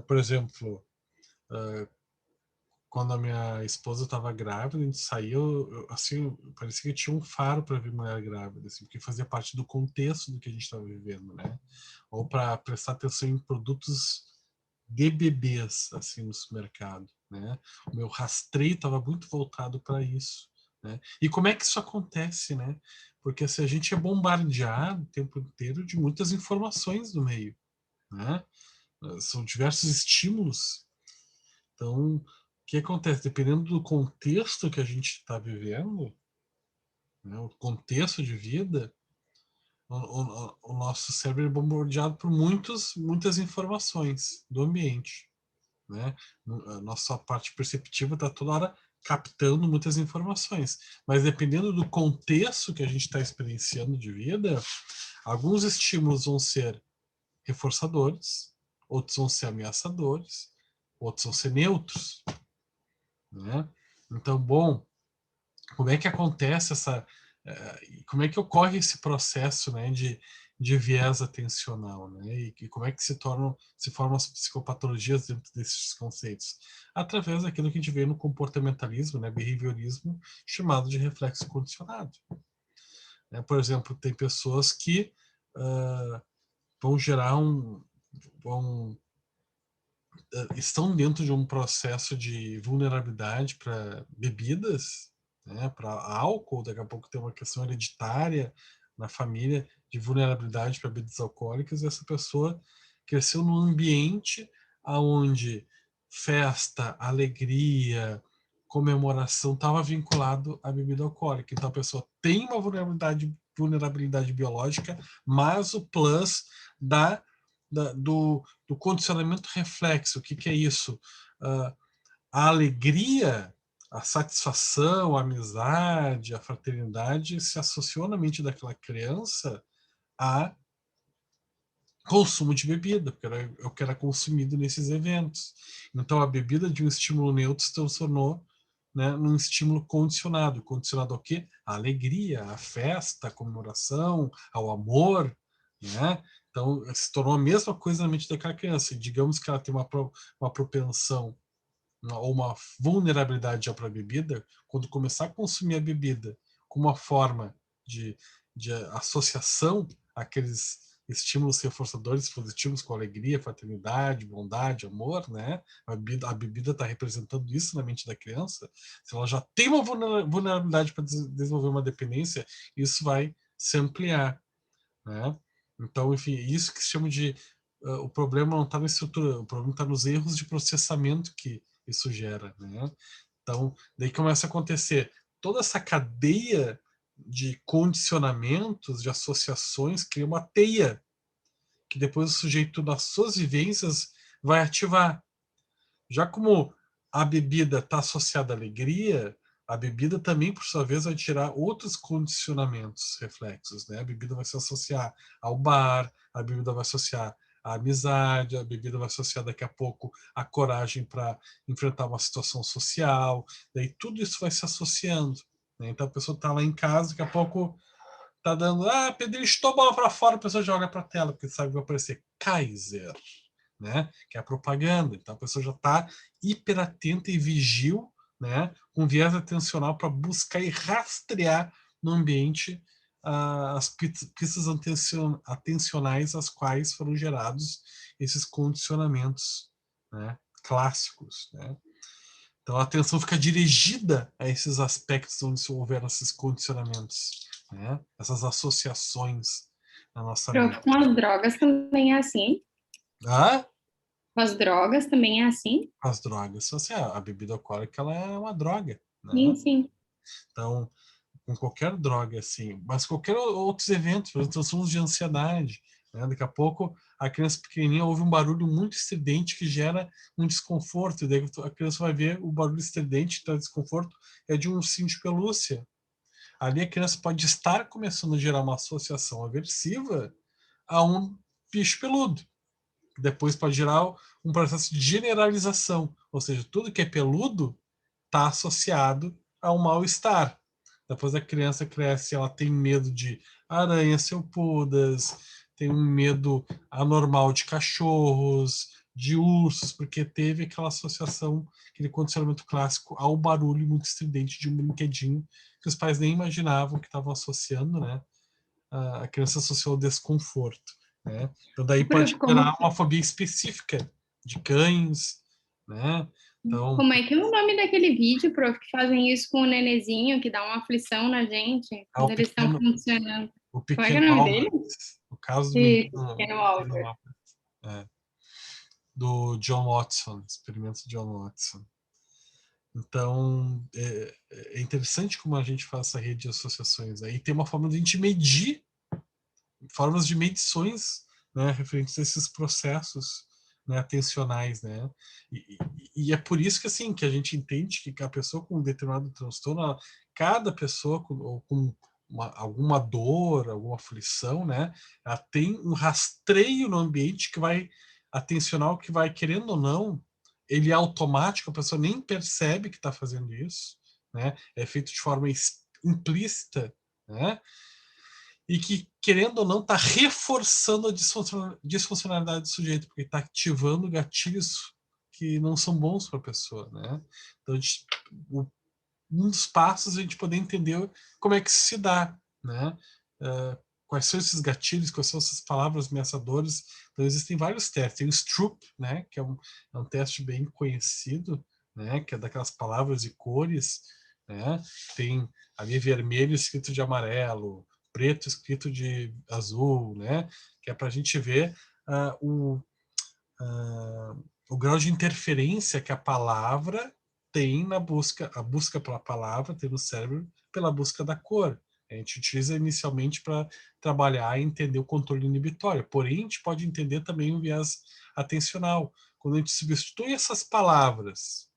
Por exemplo, quando a minha esposa estava grávida, a gente saiu, assim, parecia que tinha um faro para ver mulher grávida, assim, porque fazia parte do contexto do que a gente estava vivendo, né? Ou para prestar atenção em produtos de bebês, assim, no supermercado, né? O meu rastreio estava muito voltado para isso, né? E como é que isso acontece, né? Porque se a gente é bombardeado o tempo inteiro de muitas informações no meio, né? São diversos estímulos. Então, o que acontece? Dependendo do contexto que a gente está vivendo, né, o contexto de vida, o nosso cérebro é bombardeado por muitas informações do ambiente. Né? A nossa parte perceptiva está toda hora captando muitas informações. Mas dependendo do contexto que a gente está experienciando de vida, alguns estímulos vão ser reforçadores, outros vão ser ameaçadores, outros vão ser neutros. Né? Então, bom, como é que acontece como é que ocorre esse processo, né, de viés atencional, né? E como é que se formam as psicopatologias dentro desses conceitos? Através daquilo que a gente vê no comportamentalismo, né, behaviorismo, chamado de reflexo condicionado. Por exemplo, tem pessoas que vão gerar estão dentro de um processo de vulnerabilidade para bebidas, né, para álcool, daqui a pouco tem uma questão hereditária na família de vulnerabilidade para bebidas alcoólicas, e essa pessoa cresceu num ambiente onde festa, alegria, comemoração estava vinculado à bebida alcoólica. Então a pessoa tem uma vulnerabilidade biológica, mas o plus do condicionamento reflexo. O que é isso? A alegria, a satisfação, a amizade, a fraternidade se associou na mente daquela criança a consumo de bebida, porque era o que era consumido nesses eventos. Então a bebida de um estímulo neutro se transformou, né, num estímulo condicionado. Condicionado ao quê? A alegria, a festa, a comemoração, ao amor, né? Então se tornou a mesma coisa na mente daquela criança. E digamos que ela tem uma propensão ou uma vulnerabilidade já para a bebida, quando começar a consumir a bebida como uma forma de associação àqueles estímulos reforçadores positivos com alegria, fraternidade, bondade, amor, né? A bebida está representando isso na mente da criança. Se ela já tem uma vulnerabilidade para desenvolver uma dependência, isso vai se ampliar, né? Então, enfim, isso que se chama de o problema não está na estrutura, o problema está nos erros de processamento que isso gera, né? Então, daí começa a acontecer toda essa cadeia de condicionamentos, de associações, cria uma teia que depois o sujeito, nas suas vivências, vai ativar. Já como a bebida está associada à alegria, a bebida também, por sua vez, vai tirar outros condicionamentos reflexos, né? A bebida vai se associar ao bar, a bebida vai associar à amizade, a bebida vai associar daqui a pouco à coragem para enfrentar uma situação social, daí tudo isso vai se associando, né? Então a pessoa está lá em casa, daqui a pouco tá dando, Pedro, estou bola para fora, a pessoa joga para a tela, porque sabe que vai aparecer Kaiser, né? Que é a propaganda. Então a pessoa já está hiperatenta e vigil, né? Com viés atencional para buscar e rastrear no ambiente as pistas atencionais às quais foram gerados esses condicionamentos, né, clássicos, né? Então a atenção fica dirigida a esses aspectos onde houveram esses condicionamentos, né? Essas associações na nossa mente.
Com as drogas também é assim? Com as drogas também é assim?
As drogas, assim, a bebida alcoólica ela é uma droga, né?
Sim, sim.
Então, com qualquer droga, assim, mas qualquer outros eventos, por exemplo, transtornos de ansiedade, né? Daqui a pouco a criança pequenininha ouve um barulho muito estridente que gera um desconforto, e daí a criança vai ver o barulho estridente, então, desconforto é de um ursinho de pelúcia. Ali a criança pode estar começando a gerar uma associação aversiva a um bicho peludo. Depois pode gerar um processo de generalização, ou seja, tudo que é peludo está associado a um mal-estar. Depois a criança cresce, ela tem medo de aranhas felpudas, tem um medo anormal de cachorros, de ursos, porque teve aquela associação, aquele condicionamento clássico ao barulho muito estridente de um brinquedinho que os pais nem imaginavam que estavam associando, né? A criança associou ao desconforto, né? Então daí pode gerar uma fobia específica de cães, né? Então,
como é que é o nome daquele vídeo, prof, que fazem isso com o nenezinho, que dá uma aflição na gente, quando eles estão funcionando?
O
Qual é o
Pequeno
nome dele?
O caso do
Pequeno Albert.
Do John Watson, experimento de John Watson. Então, é interessante como a gente faz essa rede de associações. Aí tem uma forma de a gente medir, formas de medições, né, referentes a esses processos, né, atencionais, né? E é por isso que, assim, que a gente entende que a pessoa com um determinado transtorno, cada pessoa com alguma dor, alguma aflição, né, ela tem um rastreio no ambiente que vai atencional, que vai, querendo ou não, ele é automático, a pessoa nem percebe que está fazendo isso, né? É feito de forma implícita, né? E que, querendo ou não, está reforçando a disfuncionalidade do sujeito, porque está ativando gatilhos que não são bons para a pessoa, né? Então, um dos passos é a gente poder entender como é que isso se dá, né? Quais são esses gatilhos, quais são essas palavras ameaçadoras. Então, existem vários testes. Tem o Stroop, né? Que é um teste bem conhecido, né? Que é daquelas palavras e cores, né? Tem ali vermelho escrito de amarelo, preto escrito de azul, né? Que é para a gente ver o grau de interferência que a palavra tem na busca, a busca pela palavra tem no cérebro pela busca da cor. A gente utiliza inicialmente para trabalhar e entender o controle inibitório, porém a gente pode entender também o viés atencional. Quando a gente substitui essas palavras,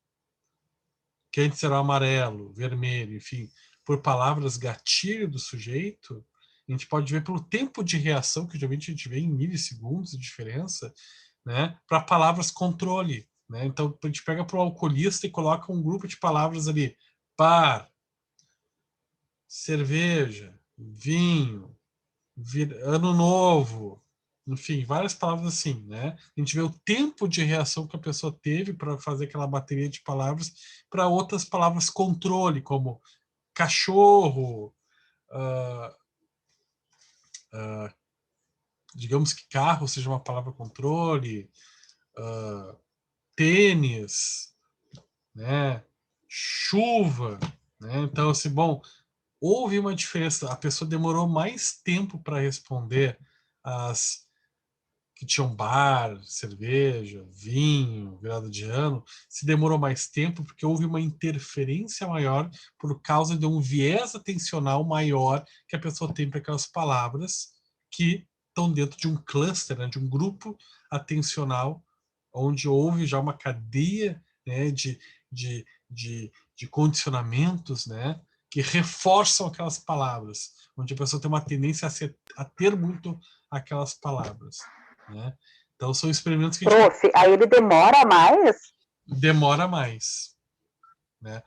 que antes eram amarelo, vermelho, enfim, por palavras gatilho do sujeito, a gente pode ver pelo tempo de reação, que geralmente a gente vê em milissegundos de diferença, né, para palavras controle. Né? Então, a gente pega para o alcoolista e coloca um grupo de palavras ali: bar, cerveja, vinho, ano novo, enfim, várias palavras assim, né? A gente vê o tempo de reação que a pessoa teve para fazer aquela bateria de palavras para outras palavras controle, como cachorro, digamos que carro seja uma palavra controle, tênis, né? Chuva, né? Então, assim, bom, houve uma diferença. A pessoa demorou mais tempo para responder as que tinham bar, cerveja, vinho, virada de ano, se demorou mais tempo porque houve uma interferência maior por causa de um viés atencional maior que a pessoa tem para aquelas palavras que estão dentro de um cluster, né, de um grupo atencional, onde houve já uma cadeia, né, de condicionamentos, né, que reforçam aquelas palavras, onde a pessoa tem uma tendência a ter muito aquelas palavras. Né? Então são experimentos que
Prof, aí ele demora mais?
Demora mais. Né?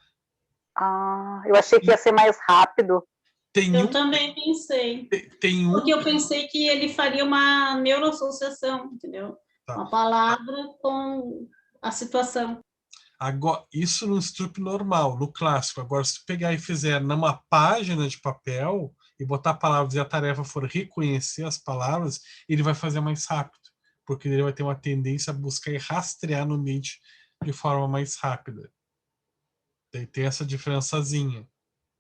Eu achei que ia ser mais rápido.
Eu também pensei. Porque eu pensei que ele faria uma neuroassociação, entendeu? Tá. Uma palavra com a situação.
Agora, isso no Stroop normal, no clássico. Agora, se tu pegar e fizer numa página de papel e botar palavras e a tarefa for reconhecer as palavras, ele vai fazer mais rápido, porque ele vai ter uma tendência a buscar e rastrear no ambiente de forma mais rápida. Tem essa diferençazinha,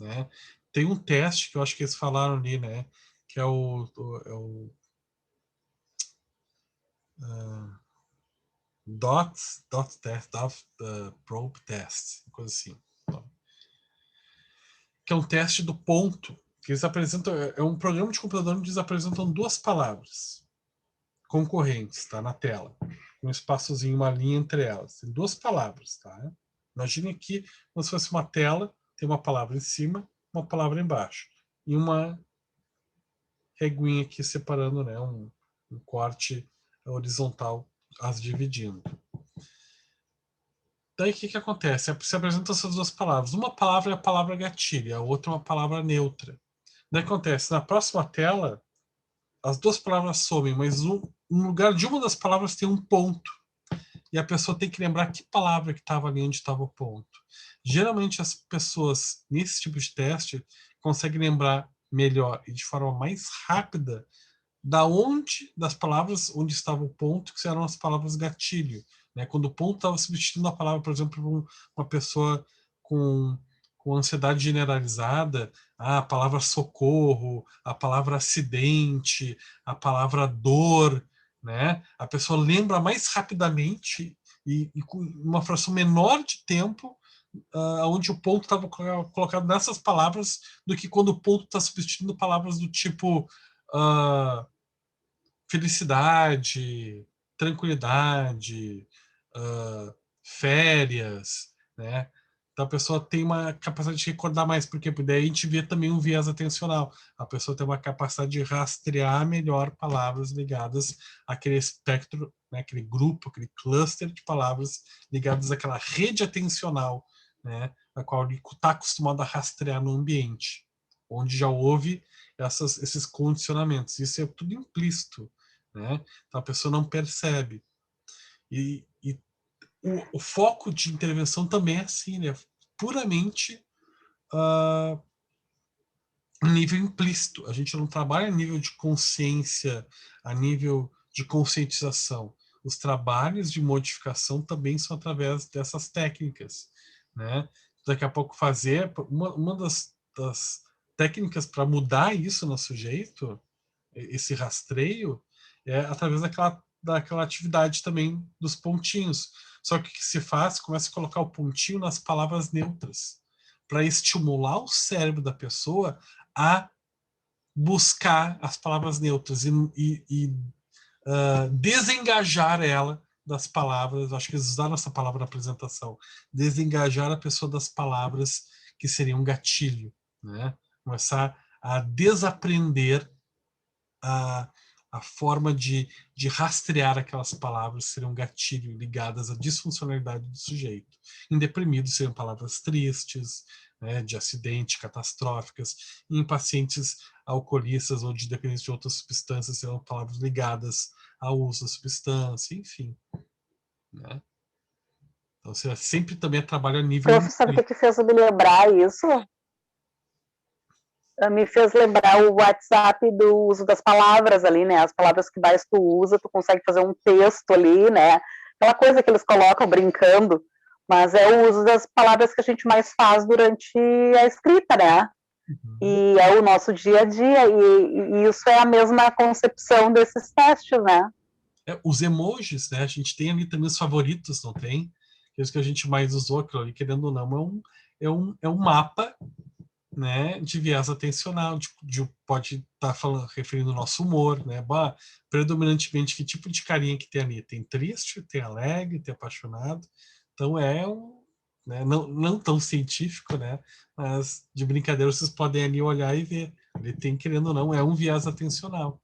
né? Tem um teste que eu acho que eles falaram ali, né? Que é o dot test, probe test, coisa assim. Que é um teste do ponto, que eles apresentam, é um programa de computador onde eles apresentam duas palavras concorrentes, tá, na tela, um espaçozinho, uma linha entre elas, tem duas palavras, tá? Imagine aqui como se fosse uma tela, tem uma palavra em cima, uma palavra embaixo, e uma reguinha aqui separando, né, um corte horizontal as dividindo. daí o que acontece? Se apresentam essas duas palavras. Uma palavra é a palavra gatilho, a outra é uma palavra neutra. Daí acontece, na próxima tela, as duas palavras somem, mas no lugar de uma das palavras tem um ponto. E a pessoa tem que lembrar que palavra que estava ali onde estava o ponto. Geralmente as pessoas, nesse tipo de teste, conseguem lembrar melhor e de forma mais rápida das palavras onde estava o ponto, que eram as palavras gatilho. Né? Quando o ponto estava substituindo a palavra, por exemplo, uma pessoa com ansiedade generalizada, a palavra socorro, a palavra acidente, a palavra dor, né? A pessoa lembra mais rapidamente e com uma fração menor de tempo onde o ponto estava colocado nessas palavras do que quando o ponto está substituindo palavras do tipo felicidade, tranquilidade, férias, né? Então a pessoa tem uma capacidade de recordar mais, porque daí a gente vê também um viés atencional. A pessoa tem uma capacidade de rastrear melhor palavras ligadas àquele espectro, né? Aquele grupo, aquele cluster de palavras ligadas àquela rede atencional, né? A qual ele está acostumado a rastrear no ambiente, onde já houve esses condicionamentos. Isso é tudo implícito, né? Então a pessoa não percebe. E o foco de intervenção também é assim, né? Puramente nível implícito. A gente não trabalha a nível de consciência, a nível de conscientização. Os trabalhos de modificação também são através dessas técnicas, né? Daqui a pouco fazer uma das técnicas para mudar isso no sujeito, esse rastreio, é através daquela atividade também dos pontinhos. Só que o que se faz? Começa a colocar o pontinho nas palavras neutras, para estimular o cérebro da pessoa a buscar as palavras neutras e desengajar ela das palavras. Acho que eles usaram essa palavra na apresentação. Desengajar a pessoa das palavras que seriam gatilho, né? Começar a desaprender a forma de rastrear aquelas palavras que seriam gatilho ligadas à disfuncionalidade do sujeito. Em deprimidos seriam palavras tristes, né, de acidente, catastróficas. E em pacientes alcoolistas ou de dependentes de outras substâncias serão palavras ligadas ao uso da substância, enfim. Né? Então, você sempre também trabalha a nível...
Então, sabe o que fez eu me lembrar isso? Me fez lembrar o WhatsApp do uso das palavras ali, né? As palavras que mais tu usa, tu consegue fazer um texto ali, né? Aquela coisa que eles colocam brincando, mas é o uso das palavras que a gente mais faz durante a escrita, né? Uhum. E é o nosso dia a dia, e isso é a mesma concepção desses testes, né?
Os emojis, né? A gente tem ali também os favoritos, não tem? Aqueles que a gente mais usou, aquilo ali, querendo ou não, é um mapa, né, de viés atencional, pode estar referindo ao nosso humor, né? Predominantemente, que tipo de carinha que tem ali? Tem triste, tem alegre, tem apaixonado. Então né, não tão científico, né? Mas de brincadeira vocês podem ali olhar e ver. Ele tem, querendo ou não, é um viés atencional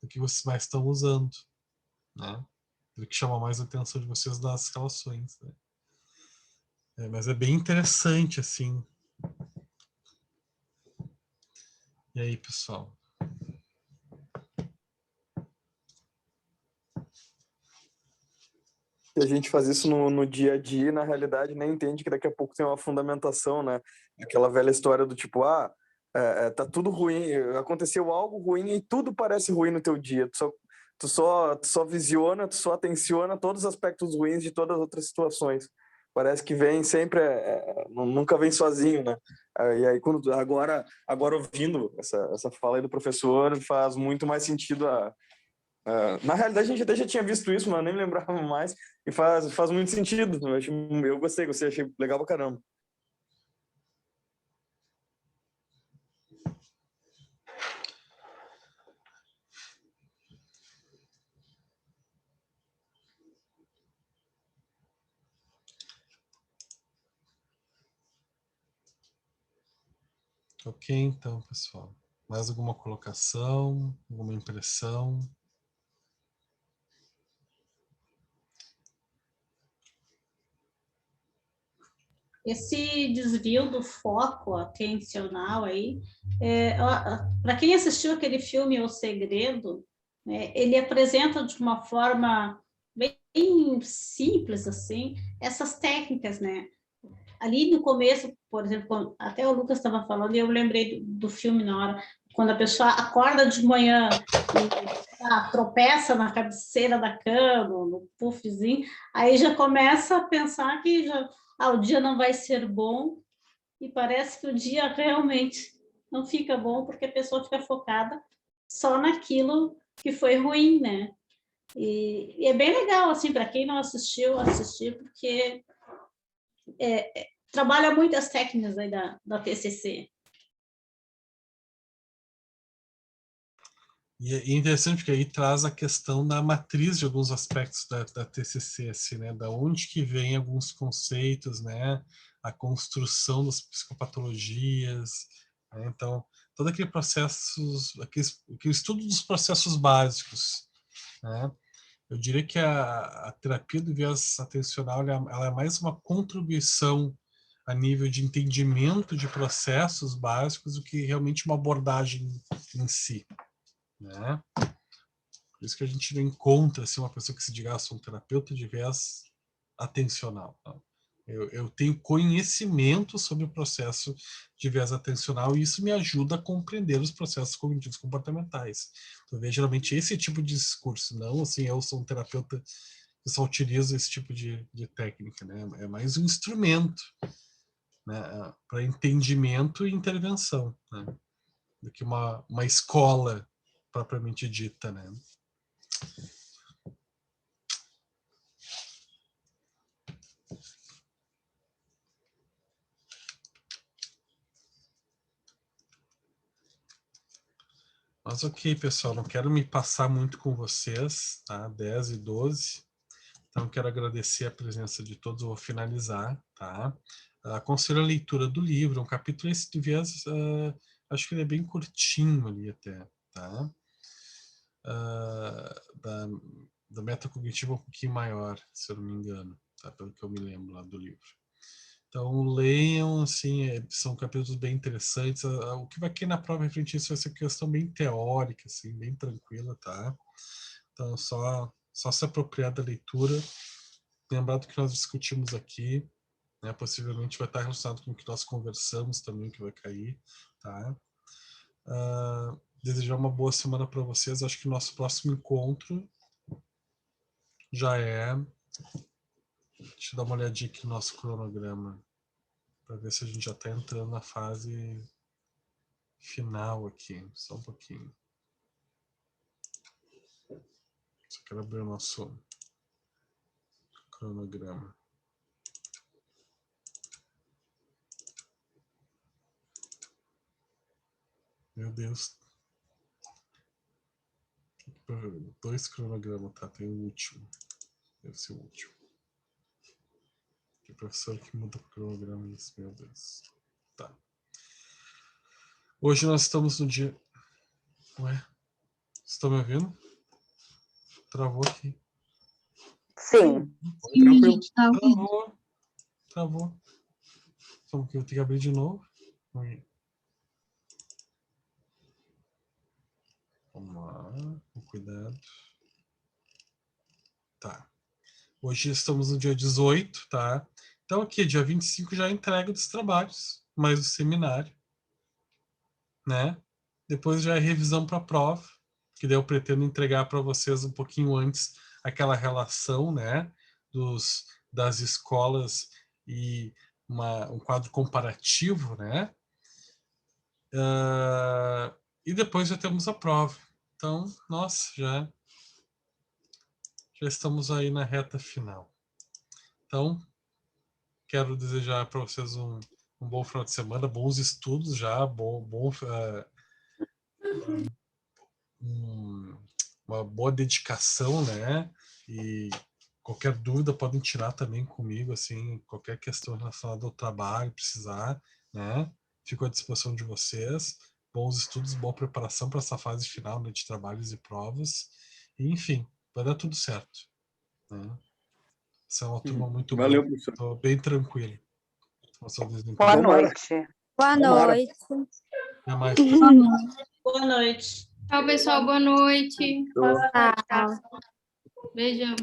do que vocês mais estão usando, né? O que chama mais a atenção de vocês nas relações, né? Mas é bem interessante, assim. E aí, pessoal?
E a gente faz isso no dia a dia e, na realidade, nem entende que daqui a pouco tem uma fundamentação, né? Aquela velha história do tipo, tá tudo ruim, aconteceu algo ruim e tudo parece ruim no teu dia. Tu só visiona, tu só atenciona todos os aspectos ruins de todas as outras situações. Parece que vem sempre, nunca vem sozinho, né? E aí, agora ouvindo essa fala aí do professor, faz muito mais sentido na realidade, a gente até já tinha visto isso, mas nem lembrava mais, e faz muito sentido. Eu gostei, achei legal pra caramba.
Ok, então, pessoal. Mais alguma colocação? Alguma impressão?
esse desvio do foco atencional aí, para quem assistiu aquele filme O Segredo, ele apresenta de uma forma bem simples, assim, essas técnicas, né? Ali no começo, por exemplo, até o Lucas estava falando, e eu lembrei do filme na hora, quando a pessoa acorda de manhã e tropeça na cabeceira da cama, no puffzinho, aí já começa a pensar que o dia não vai ser bom, e parece que o dia realmente não fica bom, porque a pessoa fica focada só naquilo que foi ruim, né? E é bem legal, assim, para quem não assistiu, assistir, porque trabalha muito as técnicas aí da TCC.
E é interessante porque aí traz a questão da matriz de alguns aspectos da TCC, assim, né? Da onde que vem alguns conceitos, né? A construção das psicopatologias, né? Então, todo aquele aquele estudo dos processos básicos, né? Eu diria que a terapia do viés atencional ela é mais uma contribuição a nível de entendimento de processos básicos do que realmente uma abordagem em si, né? Por isso que a gente não encontra assim, uma pessoa que se diga, sou um terapeuta de viés atencional. Tá? Eu tenho conhecimento sobre o processo de viés atencional e isso me ajuda a compreender os processos cognitivos comportamentais. Então, vejo geralmente esse tipo de discurso, não assim, eu sou um terapeuta que só utiliza esse tipo de técnica, né? É mais um instrumento, né, para entendimento e intervenção, né? Do que uma escola propriamente dita, né? Mas ok, pessoal, não quero me passar muito com vocês, tá? 10 e 12. Então, quero agradecer a presença de todos. Eu vou finalizar, tá? Aconselho a leitura do livro, um capítulo esse de viés, acho que ele é bem curtinho ali até, tá? Da metacognitiva um pouquinho maior, se eu não me engano, tá? Pelo que eu me lembro lá do livro. Então, leiam, assim, são capítulos bem interessantes. O que vai cair na prova referente a isso vai ser questão bem teórica, assim, bem tranquila, tá? Então, só se apropriar da leitura. Lembrar do que nós discutimos aqui, né? Possivelmente vai estar relacionado com o que nós conversamos também, que vai cair, tá? Desejar uma boa semana para vocês. Acho que o nosso próximo encontro já é... Deixa eu dar uma olhadinha aqui no nosso cronograma, para ver se a gente já está entrando na fase final aqui. Só um pouquinho. Só quero abrir o nosso cronograma. Meu Deus. 2 cronogramas, tá? Tem o último. Deve ser o último. Que professor que muda o cronograma isso, meu Deus. Tá. Hoje nós estamos no dia... Ué? Vocês estão me ouvindo? Travou aqui.
Sim.
Tranquilo.
Travou. Como que eu tenho que abrir de novo? Vamos lá, com cuidado. Tá. Hoje estamos no dia 18, tá? Então aqui, dia 25 já é a entrega dos trabalhos, mais o seminário, né? Depois já é revisão para a prova, que daí eu pretendo entregar para vocês um pouquinho antes aquela relação, né? Das escolas e um quadro comparativo, né? E depois já temos a prova. Então, nossa, já estamos aí na reta final. Então, quero desejar para vocês um bom final de semana, bons estudos já, uma boa dedicação, né? E qualquer dúvida podem tirar também comigo, assim, qualquer questão relacionada ao trabalho, precisar, né? Fico à disposição de vocês. Bons estudos, boa preparação para essa fase final, né, de trabalhos e provas. E, enfim, vai dar tudo certo, né? Essa é uma turma muito
Valeu,
boa.
professor.
Estou bem tranquilo.
Boa noite.
Boa noite.
Até mais.
Boa noite.
Tchau, pessoal. Boa noite.
Tchau.
Beijão.